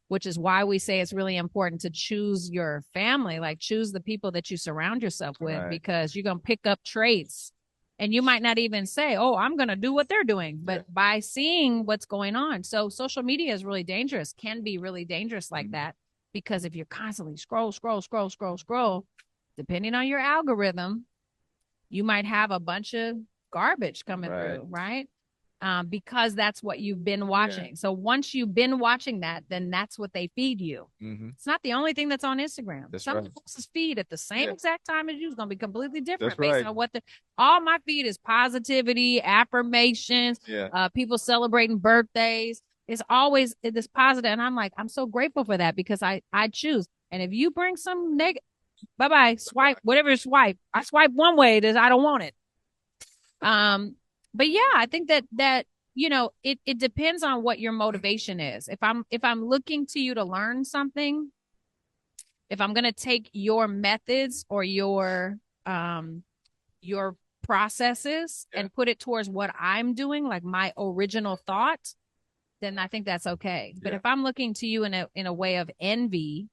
Which is why we say it's really important to choose your family, like choose the people that you surround yourself with, Right. because you're going to pick up traits And you might not even say, oh, I'm going to do what they're doing, but by seeing what's going on. So social media is really dangerous, can be really dangerous like that, because if you're constantly scroll, depending on your algorithm, you might have a bunch of garbage coming through, right? Because that's what you've been watching. Yeah. So once you've been watching that, then that's what they feed you. It's not the only thing that's on Instagram. That's Some right. else's feed at the same exact time as you is going to be completely different That's based on what all my feed is positivity, affirmations, people celebrating birthdays. It's always this positive. And I'm like, I'm so grateful for that because I choose. And if you bring some negative, bye-bye, swipe, whatever swipe. I swipe one way, that I don't want it. But yeah, I think that you know, it depends on what your motivation is. If I'm looking to you to learn something, if I'm going to take your methods or your processes and put it towards what I'm doing, like my original thought, then I think that's okay. But if I'm looking to you in a way of envy,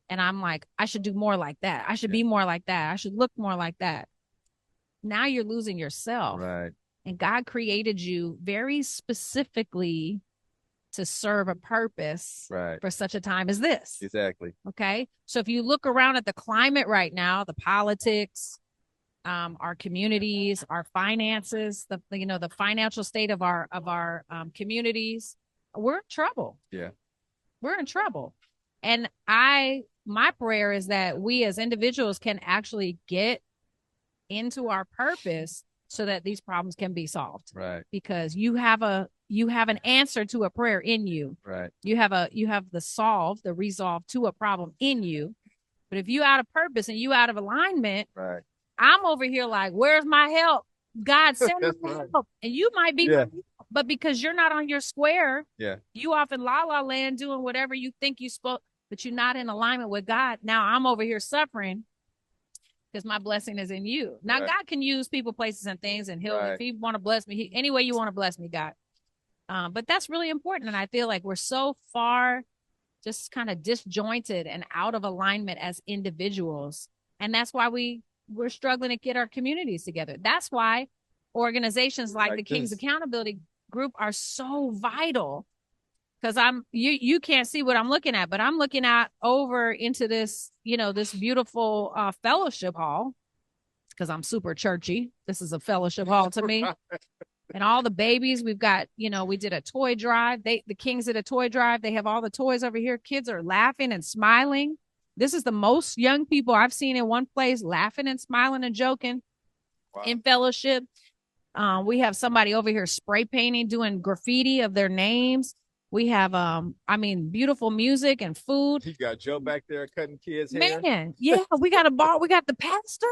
and I'm like, I should do more like that, I should be more like that, I should look more like that, now you're losing yourself. Right. And God created you very specifically to serve a purpose for such a time as this. Exactly. Okay. So if you look around at the climate right now, the politics, our communities, our finances, the financial state of our communities, we're in trouble. Yeah. We're in trouble. And my prayer is that we as individuals can actually get into our purpose so that these problems can be solved. Right. Because you have an answer to a prayer in you. Right. You have the resolve to a problem in you. But if you out of purpose and you out of alignment, right, I'm over here like, where's my help? God send me help. And you might be, but because you're not on your square, you off in la la land doing whatever you think you spoke, but you're not in alignment with God. Now I'm over here suffering because my blessing is in you. Now, God can use people, places, and things, and if he want to bless me, any way you want to bless me, God. But that's really important. And I feel like we're so far just kind of disjointed and out of alignment as individuals. And that's why we're struggling to get our communities together. That's why organizations like the King's Accountability Group are so vital. Because you can't see what I'm looking at, but I'm looking out over into this, this beautiful fellowship hall, because I'm super churchy. This is a fellowship hall to me. And all the babies, we've got, we did a toy drive. The Kings did a toy drive. They have all the toys over here. Kids are laughing and smiling. This is the most young people I've seen in one place laughing and smiling and joking in fellowship. We have somebody over here spray painting, doing graffiti of their names. We have, beautiful music and food. You got Joe back there cutting kids' hair. Man, yeah, we got a bar. We got the pastor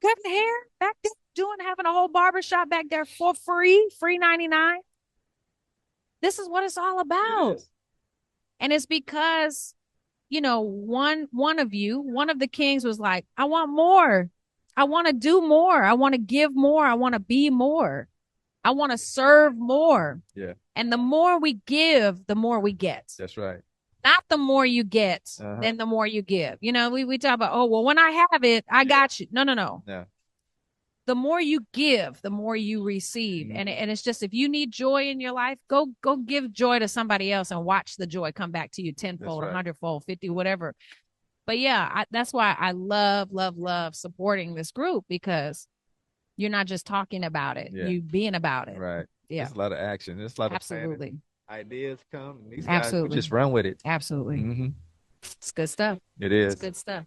cutting hair back there, having a whole barbershop back there for free 99. This is what it's all about. And it's because, one of the kings was like, I want more. I want to do more. I want to give more. I want to be more. I want to serve more. Yeah. And the more we give, the more we get. That's right. Not the more you get, then the more you give. We talk about, oh, well, when I have it, I got you. No. The more you give, the more you receive. Mm-hmm. And it's just, if you need joy in your life, go give joy to somebody else and watch the joy come back to you tenfold, 100-fold, 50, whatever. But yeah, that's why I love supporting this group, because you're not just talking about it, you being about it. Right. Yeah. There's a lot of action. There's a lot of planning. Ideas come, and these guys just run with it. Absolutely. Mm-hmm. It's good stuff. It is. It's good stuff.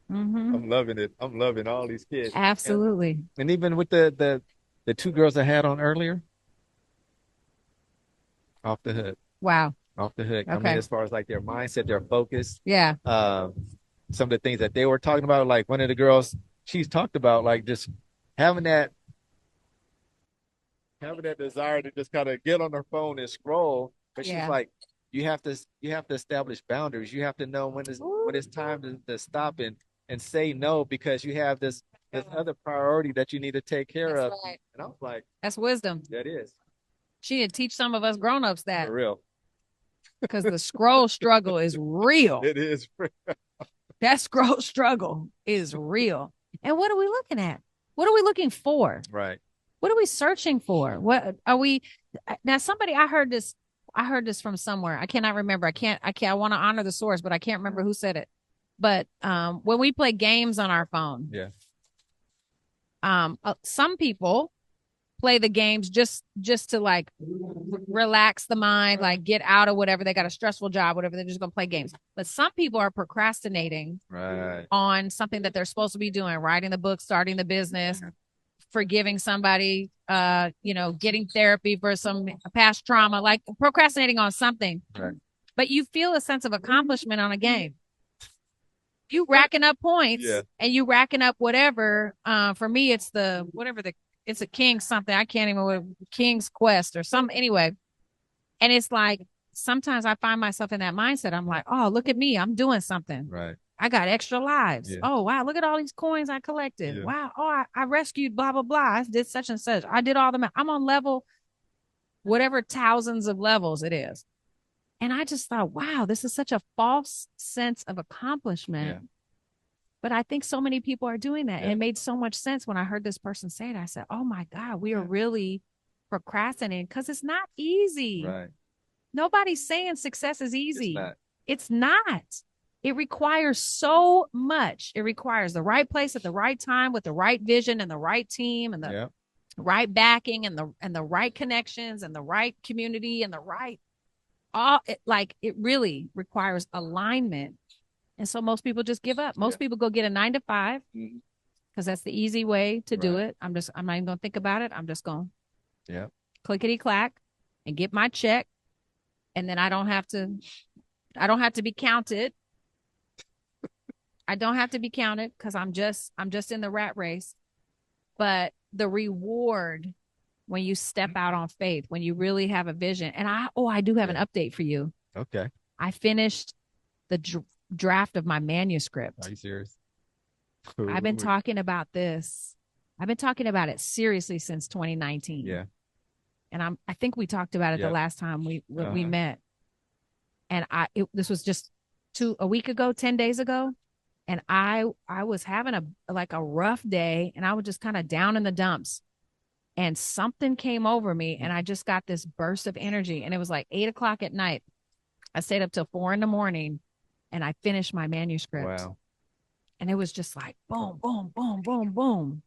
Mm-hmm. I'm loving it. I'm loving all these kids. Absolutely. And even with the two girls I had on earlier, off the hook. Wow. Off the hook. Okay. I mean, as far as like their mindset, their focus. Yeah. Some of the things that they were talking about, like one of the girls, she's talked about like just having that desire to just kind of get on her phone and scroll. But she's like, you have to establish boundaries. You have to know when it's time to stop and say no, because you have this other priority that you need to take care of. Right. And I was like, that's wisdom. That is. She did teach some of us grown-ups that. For real. Because the scroll struggle is real. It is real. That scroll struggle is real. And what are we looking at? What are we looking for? Right. What are we searching for? What are we now? I heard this from somewhere. I cannot remember. I want to honor the source, but I can't remember who said it. But when we play games on our phone, some people play the games just to like relax the mind, like get out of whatever. They got a stressful job, whatever. They're just gonna play games. But some people are procrastinating on something that they're supposed to be doing, writing the book, starting the business, forgiving somebody, getting therapy for some past trauma, like procrastinating on something. Right. But you feel a sense of accomplishment on a game. You racking up points and you racking up whatever. For me, it's it's a King's something. I can't even King's Quest or something. Anyway. And it's like, sometimes I find myself in that mindset. I'm like, oh, look at me. I'm doing something. Right. I got extra lives. Yeah. Oh, wow. Look at all these coins I collected. Yeah. Wow. Oh, I rescued blah, blah, blah. I did such and such. I did all the, I'm on level, whatever thousands of levels it is. And I just thought, wow, this is such a false sense of accomplishment. Yeah. But I think so many people are doing that. And it made so much sense when I heard this person say it. I said, oh my God, we are really procrastinating because it's not easy. Right. Nobody's saying success is easy. It's not. It's not. It requires so much. It requires the right place at the right time with the right vision and the right team and the right backing and the right connections and the right community and the right it really requires alignment. And so most people just give up. Most people go get a 9-to-5 because that's the easy way to do it. I'm not even going to think about it. I'm just going to clickety clack and get my check. And then I don't have to be counted. I don't have to be counted because I'm just in the rat race. But the reward when you step out on faith, when you really have a vision. And I do have an update for you. Okay. I finished the draft of my manuscript. Are you serious? I've been talking about this. I've been talking about it seriously since 2019. Yeah. And I think we talked about it the last time we met. And this was just a week ago, 10 days ago. And I was having a rough day and I was just kind of down in the dumps and something came over me and I just got this burst of energy and it was like 8:00 at night. I stayed up till 4 a.m. and I finished my manuscript. Wow. And it was just like boom, boom, boom, boom, boom.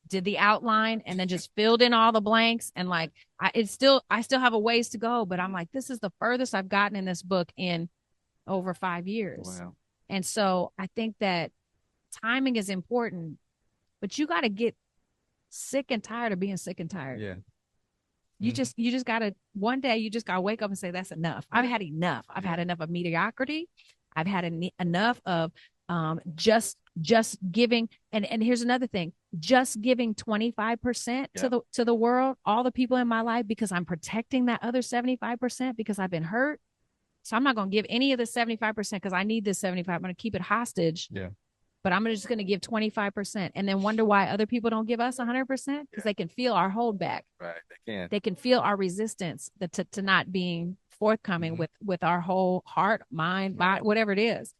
Did the outline and then just filled in all the blanks. And like, I still have a ways to go, but I'm like, this is the furthest I've gotten in this book in over 5 years. Wow. And so I think that timing is important, but you got to get sick and tired of being sick and tired. Yeah. You just got to, one day you just got to wake up and say, that's enough. I've had enough. I've had enough of mediocrity. I've had enough of just giving. And here's another thing, just giving 25% to the world, all the people in my life, because I'm protecting that other 75% because I've been hurt. So I'm not going to give any of the 75% because I need this 75. I'm going to keep it hostage. Yeah. But I'm just going to give 25% and then wonder why other people don't give us 100% because they can feel our holdback. Right. They can. They can feel our resistance to not being forthcoming with our whole heart, mind, body, whatever it is.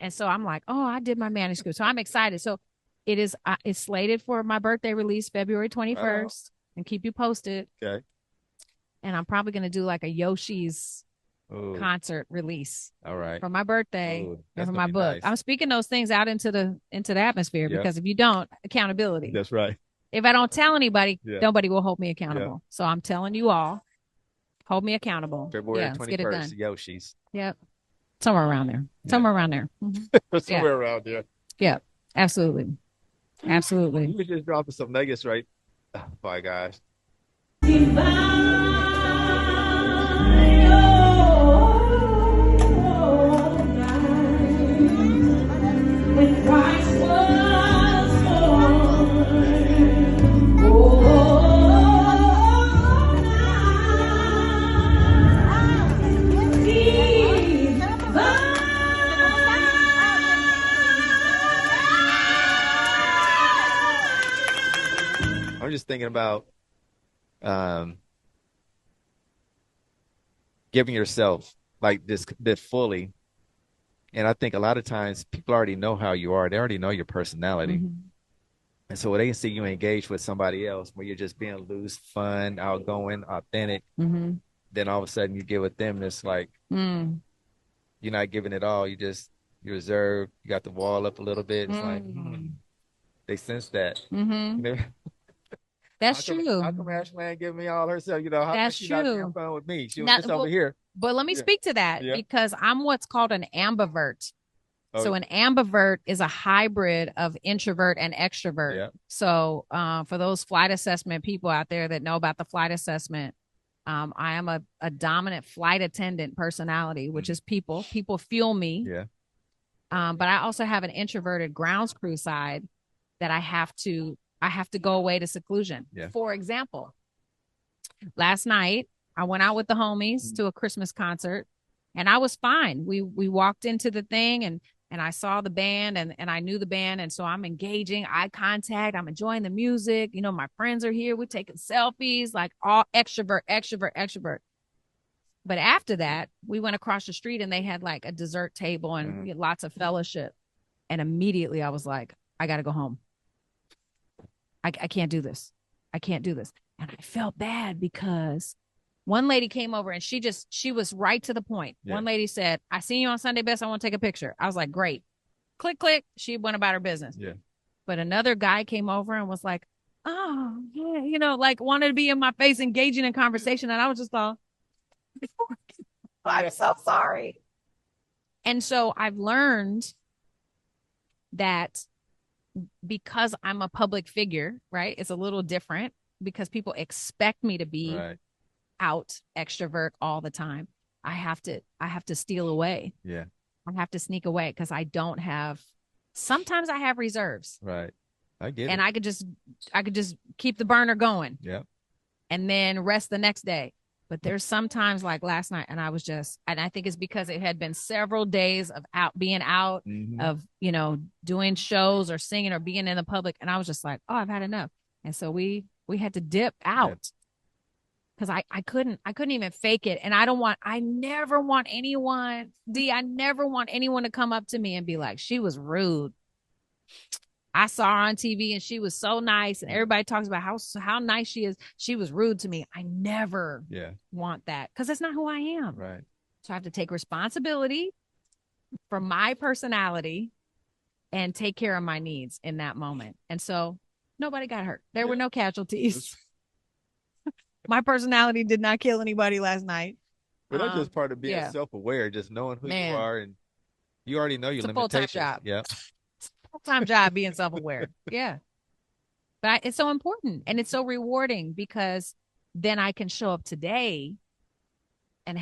And so I'm like, oh, I did my manuscript. So I'm excited. So it's slated for my birthday release, February 21st, and keep you posted. Okay. And I'm probably going to do like a Yoshi's concert release. All right. For my birthday and for my book. Nice. I'm speaking those things out into the atmosphere because if you don't, accountability. That's right. If I don't tell anybody, nobody will hold me accountable. So I'm telling you all, hold me accountable. February 21st, Yoshi's. Yep. Somewhere around there. Somewhere around there. Mm-hmm. Somewhere around there. Yeah. Absolutely. Absolutely. You were just dropping some nuggets, right? Oh my gosh. I'm just thinking about giving yourself like this fully. And I think a lot of times people already know how you are. They already know your personality. Mm-hmm. And so they can see you engage with somebody else where you're just being loose, fun, outgoing, authentic. Mm-hmm. Then all of a sudden you get with them, and it's like Mm. you're not giving it all. You're reserved. You got the wall up a little bit. It's like they sense that. Mm-hmm. You know, That's true. How come Ashley ain't giving me all herself? You know, how come That's she not true. having fun with me? She was Now, just over here. But let me Yeah. speak to that Yeah. because I'm what's called an ambivert. Oh. So an ambivert is a hybrid of introvert and extrovert. Yeah. So for those flight assessment people out there that know about the flight assessment, I am a dominant flight attendant personality, which is people. People feel me. Yeah. But I also have an introverted grounds crew side that I have to go away to seclusion. Yeah. For example, last night I went out with the homies to a Christmas concert and I was fine. We walked into the thing and I saw the band and I knew the band. And so I'm engaging, eye contact. I'm enjoying the music. You know, my friends are here. We're taking selfies, like all extrovert, extrovert, extrovert. But after that, we went across the street and they had like a dessert table and lots of fellowship. And immediately I was like, I got to go home. I can't do this. I can't do this. And I felt bad because one lady came over and she was right to the point. Yeah. One lady said, I seen you on Sunday Best. I want to take a picture. I was like, great. Click, click. She went about her business. Yeah. But another guy came over and was like, oh, yeah, you know, like wanted to be in my face, engaging in conversation. And I was just all, I'm so sorry. And so I've learned that because I'm a public figure, right? It's a little different because people expect me to be out extrovert all the time. I have to steal away. Yeah. I have to sneak away because sometimes I have reserves. Right. I get it. And I could just keep the burner going. Yeah. And then rest the next day. But there's sometimes like last night and I think it's because it had been several days of being out of, you know, doing shows or singing or being in the public. And I was just like, oh, I've had enough. And so we had to dip out because I couldn't even fake it. And I never want anyone to come up to me and be like, she was rude. I saw her on TV and she was so nice and everybody talks about how nice she is. She was rude to me. I never want that because that's not who I am. Right. So I have to take responsibility for my personality and take care of my needs in that moment. And so nobody got hurt. There were no casualties. My personality did not kill anybody last night. But that's just part of being self-aware, just knowing who you are and you already know your limitations. Full-time job. Yeah. Full-time job being self-aware. Yeah. But it's so important and it's so rewarding because then I can show up today and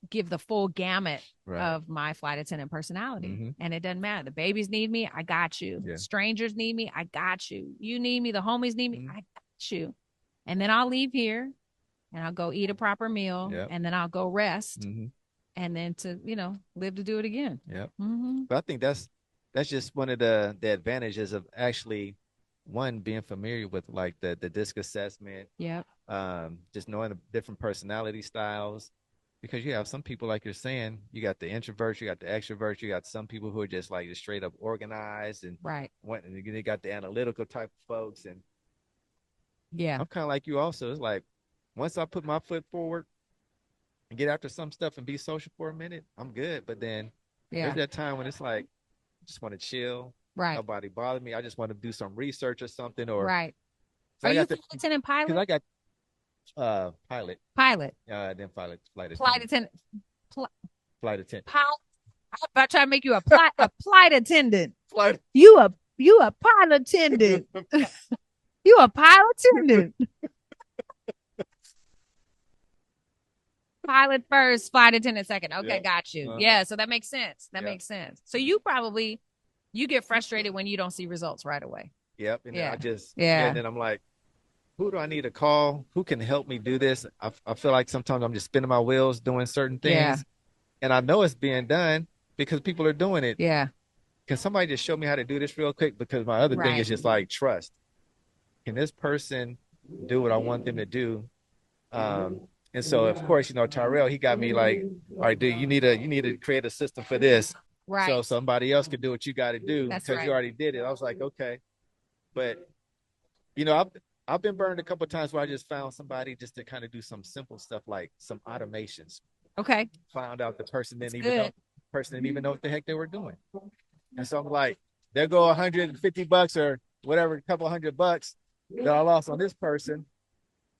give the full gamut of my flight attendant personality. And it doesn't matter. The babies need me. I got you. Yeah. Strangers need me. I got you. You need me. The homies need me. I got you. And then I'll leave here and I'll go eat a proper meal and then I'll go rest and then to, you know, live to do it again. Yeah. But I think that's just one of the advantages of actually being familiar with like the DISC assessment. Yeah. Just knowing the different personality styles, because you have some people, like you're saying, you got the introverts, you got the extroverts, you got some people who are just like just straight up organized and they got the analytical type of folks. And I'm kind of like you also. It's like once I put my foot forward and get after some stuff and be social for a minute, I'm good. But then there's that time when it's like I just want to chill. Right. Nobody bother me. I just want to do some research or something. Or are you flight attendant pilot? Because I got pilot. Then flight attendant. Flight attendant. I'm about to try to make you a flight attendant. You a pilot attendant. You a pilot attendant. Pilot first, flight attendant second. Okay, got you. Yeah, so that makes sense. Makes sense. So you get frustrated when you don't see results right away. Yep. And then I just and then I'm like, who do I need to call? Who can help me do this? I feel like sometimes I'm just spinning my wheels doing certain things. Yeah. And I know it's being done because people are doing it. Yeah. Can somebody just show me how to do this real quick? Because my other thing is just like trust. Can this person do what I want them to do? And so of course, you know, Tyrell, he got me like, all right, dude, you need to create a system for this. Right. So somebody else can do what you got to do because you already did it. I was like, okay. But I've been burned a couple of times where I just found somebody just to kind of do some simple stuff like some automations. Okay. Found out the person That's didn't even know good. what the heck they were doing. And so I'm like, there go $150 or whatever, a couple $100 that I lost on this person.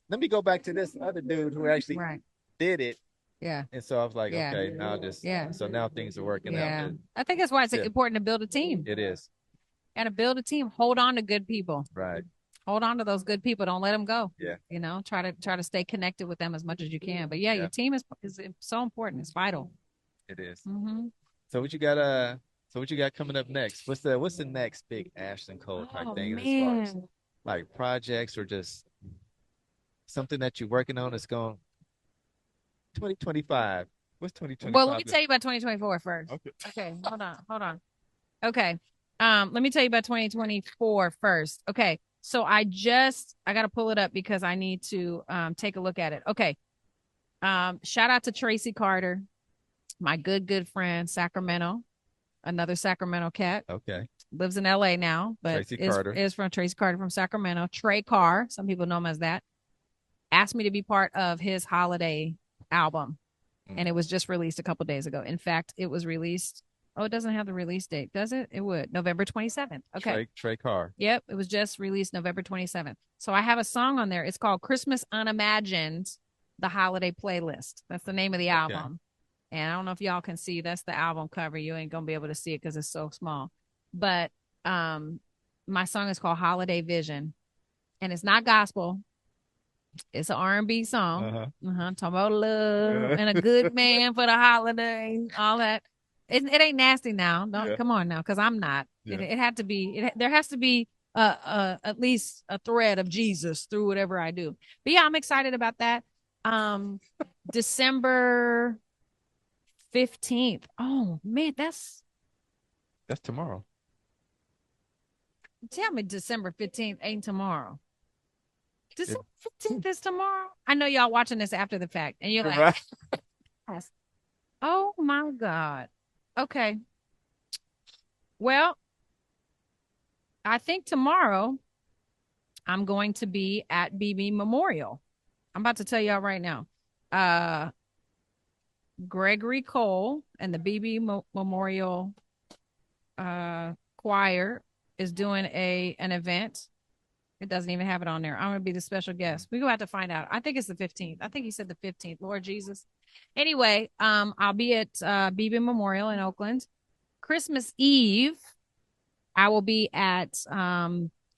Let me go back to this other dude who actually Right. did it. Yeah. And so I was like, Yeah. okay, now just Yeah. so now things are working Yeah. out. I think that's why it's Yeah. important to build a team. It is. And to build a team, hold on to good people. Right. Hold on to those good people. Don't let them go. Yeah. Try to stay connected with them as much as you can. But yeah, Yeah. your team is so important. It's vital. It is. Mm-hmm. So what you got coming up next? What's the next big Ashton Cole type Oh thing as far as man. like projects or just something that you're working on that's going 2025? What's 2025? Well, let me tell you about 2024 first. Okay. Okay, hold on. Okay. Let me tell you about 2024 first. Okay. So I got to pull it up because I need to take a look at it. Okay. Shout out to Tracy Carter, my good friend, Sacramento, another Sacramento cat. Okay. Lives in LA now, but Tracy Carter. is from Tracy Carter from Sacramento. Trey Carr, some people know him as that, asked me to be part of his holiday album. And it was just released a couple days ago. In fact, it was released. Oh, it doesn't have the release date, does it? It would. November 27th. Okay. Trey Carr. Yep. It was just released November 27th. So I have a song on there. It's called Christmas Unimagined, the Holiday Playlist. That's the name of the album. And I don't know if y'all can see. That's the album cover. You ain't going to be able to see it because it's so small. But my song is called Holiday Vision. And it's not gospel. It's an R&B song. Talking about love and a good man for the holiday, all that. It ain't nasty now. Don't come on now, because I'm not. Yeah. It had to be. There has to be at least a thread of Jesus through whatever I do. But yeah, I'm excited about that. December 15th. Oh man, that's tomorrow. Tell me December 15th ain't tomorrow. December 15th is tomorrow. I know y'all watching this after the fact, and you're like, yes. Oh my God. Okay. Well, I think tomorrow I'm going to be at BB Memorial. I'm about to tell y'all right now. Gregory Cole and the BB Memorial choir is doing an event. It doesn't even have it on there. I'm going to be the special guest. We're going to have to find out. I think it's the 15th. I think he said the 15th. Lord Jesus. Anyway, I'll be at BB Memorial in Oakland. Christmas Eve, I will be at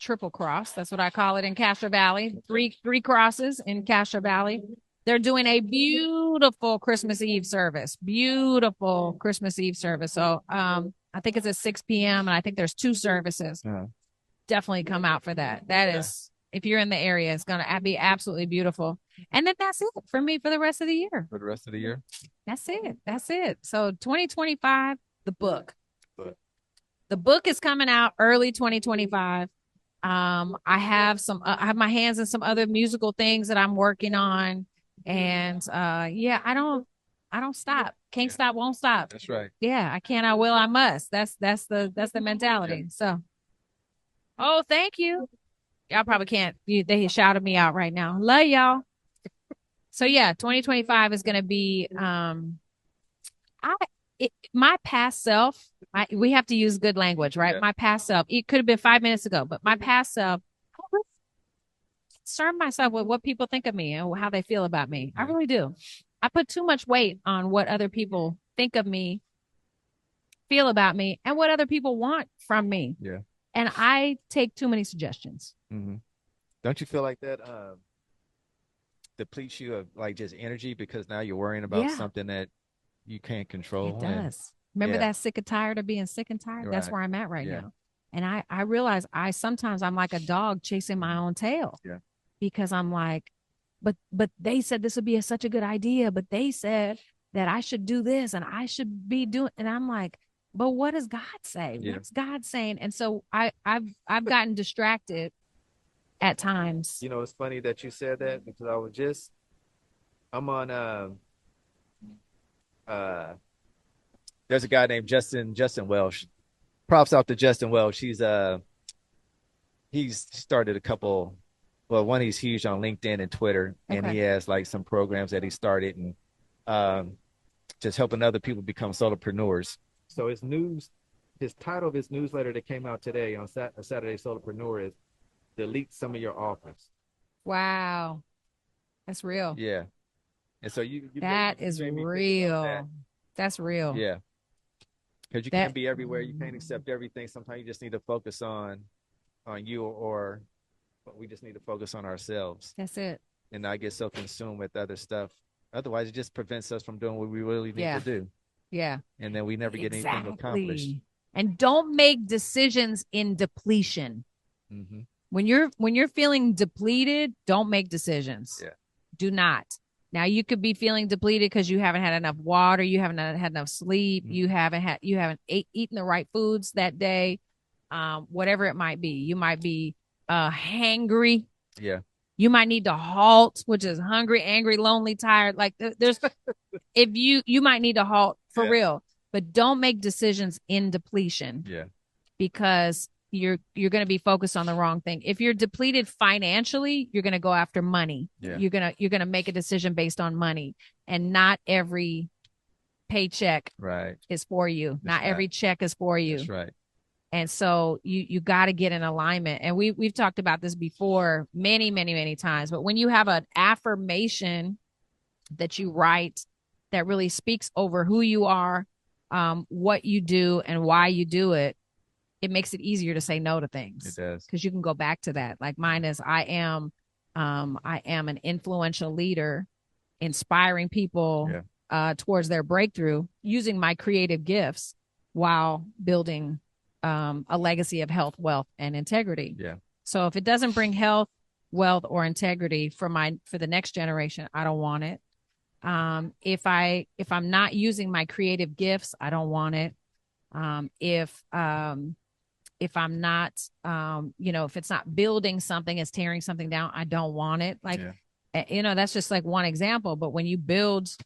Triple Cross. That's what I call it in Castro Valley. Three crosses in Castro Valley. They're doing a beautiful Christmas Eve service. Beautiful Christmas Eve service. So I think it's at 6 p.m. and I think there's 2 services. Definitely come out for that. That is, if you're in the area, it's going to be absolutely beautiful. And then that's it for me for the rest of the year. For the rest of the year? That's it. So 2025, the book. The book is coming out early 2025. I have my hands in some other musical things that I'm working on. And I don't stop. Can't stop, won't stop. That's right. Yeah, I can, I will, I must. That's the mentality. So oh, thank you. Y'all probably can't. They shouted me out right now. Love y'all. So yeah, 2025 is going to be my past self. We have to use good language, right? Yeah. My past self. It could have been 5 minutes ago, but my past self. I concern myself with what people think of me and how they feel about me. I really do. I put too much weight on what other people think of me, feel about me, and what other people want from me. Yeah. And I take too many suggestions. Mm-hmm. Don't you feel like that depletes you of like just energy because now you're worrying about something that you can't control? It does. Remember that sick and tired of being sick and tired? Right. That's where I'm at right now. And I realize sometimes I'm like a dog chasing my own tail. Yeah. Because I'm like, but they said this would be such a good idea, but they said that I should do this and I should be doing, and I'm like, but what does God say? Yeah. What's God saying? And so I've gotten distracted at times. You know, it's funny that you said that because I'm on there's a guy named Justin Welsh. Props out to Justin Welsh. He's he's started a couple. Well, one, he's huge on LinkedIn and Twitter, and Okay. he has like some programs that he started and just helping other people become solopreneurs. So his title of his newsletter that came out today on Saturday Solopreneur is "Delete Some of Your Offers." Wow. That's real. Yeah, and so you That you is made me think about real. that. That's real. Yeah, because you That- can't be everywhere. You can't accept everything. Sometimes you just need to focus on you, or we just need to focus on ourselves That's it. and not get so consumed with other stuff. Otherwise, it just prevents us from doing what we really need Yeah. to do, Yeah. and then we never get anything accomplished. Exactly. And don't make decisions in depletion. Mm-hmm. When you're feeling depleted, don't make decisions. Yeah. Do not. Now you could be feeling depleted because you haven't had enough water, you haven't had enough sleep, Mhm. you haven't eaten the right foods that day, whatever it might be. You might be hangry. Yeah. You might need to halt, which is hungry, angry, lonely, tired. Like there's, if you might need to halt for Yeah. real, but don't make decisions in depletion Yeah. because you're going to be focused on the wrong thing. If you're depleted financially, you're going to go after money. Yeah. You're going to make a decision based on money, and not every paycheck Right. is for you. That's Not right. every check is for you. That's right. And so you got to get in alignment. And we've talked about this before many, many, many times. But when you have an affirmation that you write that really speaks over who you are, what you do, and why you do it, it makes it easier to say no to It things does. because you can go back to that. Like mine is, I am an influential leader, inspiring people towards their breakthrough using my creative gifts while building a legacy of health, wealth, and integrity. Yeah. So if it doesn't bring health, wealth, or integrity for the next generation, I don't want it. If I'm not using my creative gifts, I don't want it. If I'm not, if it's not building something, it's tearing something down, I don't want it. Like, that's just like one example. But when you build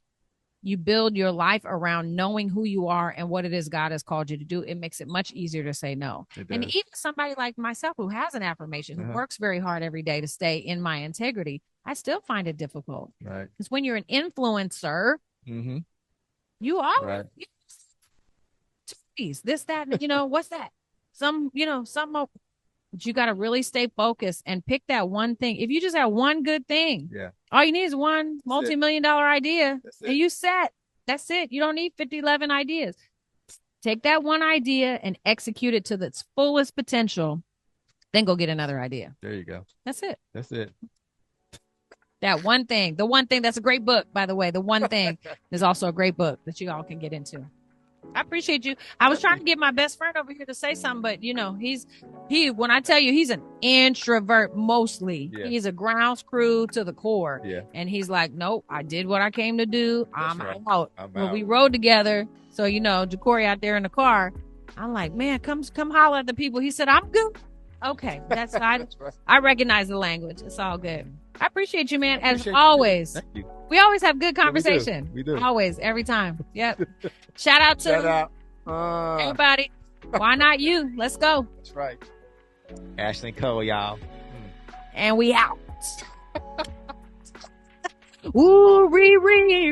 your life around knowing who you are and what it is God has called you to do, it makes it much easier to say no. And even somebody like myself who has an affirmation, who works very hard every day to stay in my integrity, I still find it difficult. Right. Because when you're an influencer, Mm-hmm. you are Right. this, that, what's that? Something, but you got to really stay focused and pick that one thing. If you just have one good thing, all you need is one multi-million-dollar idea, and you set. That's it. You don't need 11 ideas. Take that one idea and execute it to its fullest potential. Then go get another idea. There you go. That's it. That's it. That one thing. The one thing. That's a great book, by the way. The One Thing is also a great book that you all can get into. I appreciate you. I was trying to get my best friend over here to say something, but when I tell you he's an introvert mostly, he's a grounds crew to the core. Yeah. And he's like, nope, I did what I came to do. I'm out. I'm out. We rode together. So, Jacory out there in the car, I'm like, man, come holler at the people. He said, I'm good. Okay. That's right. I recognize the language. It's all good. I appreciate you, man. As always. Thank you. We always have good conversation. We do. Always, every time. Yep. Shout out to everybody. Why not you? Let's go. That's right. Ashley Cole, y'all. And we out. Ooh, Riri.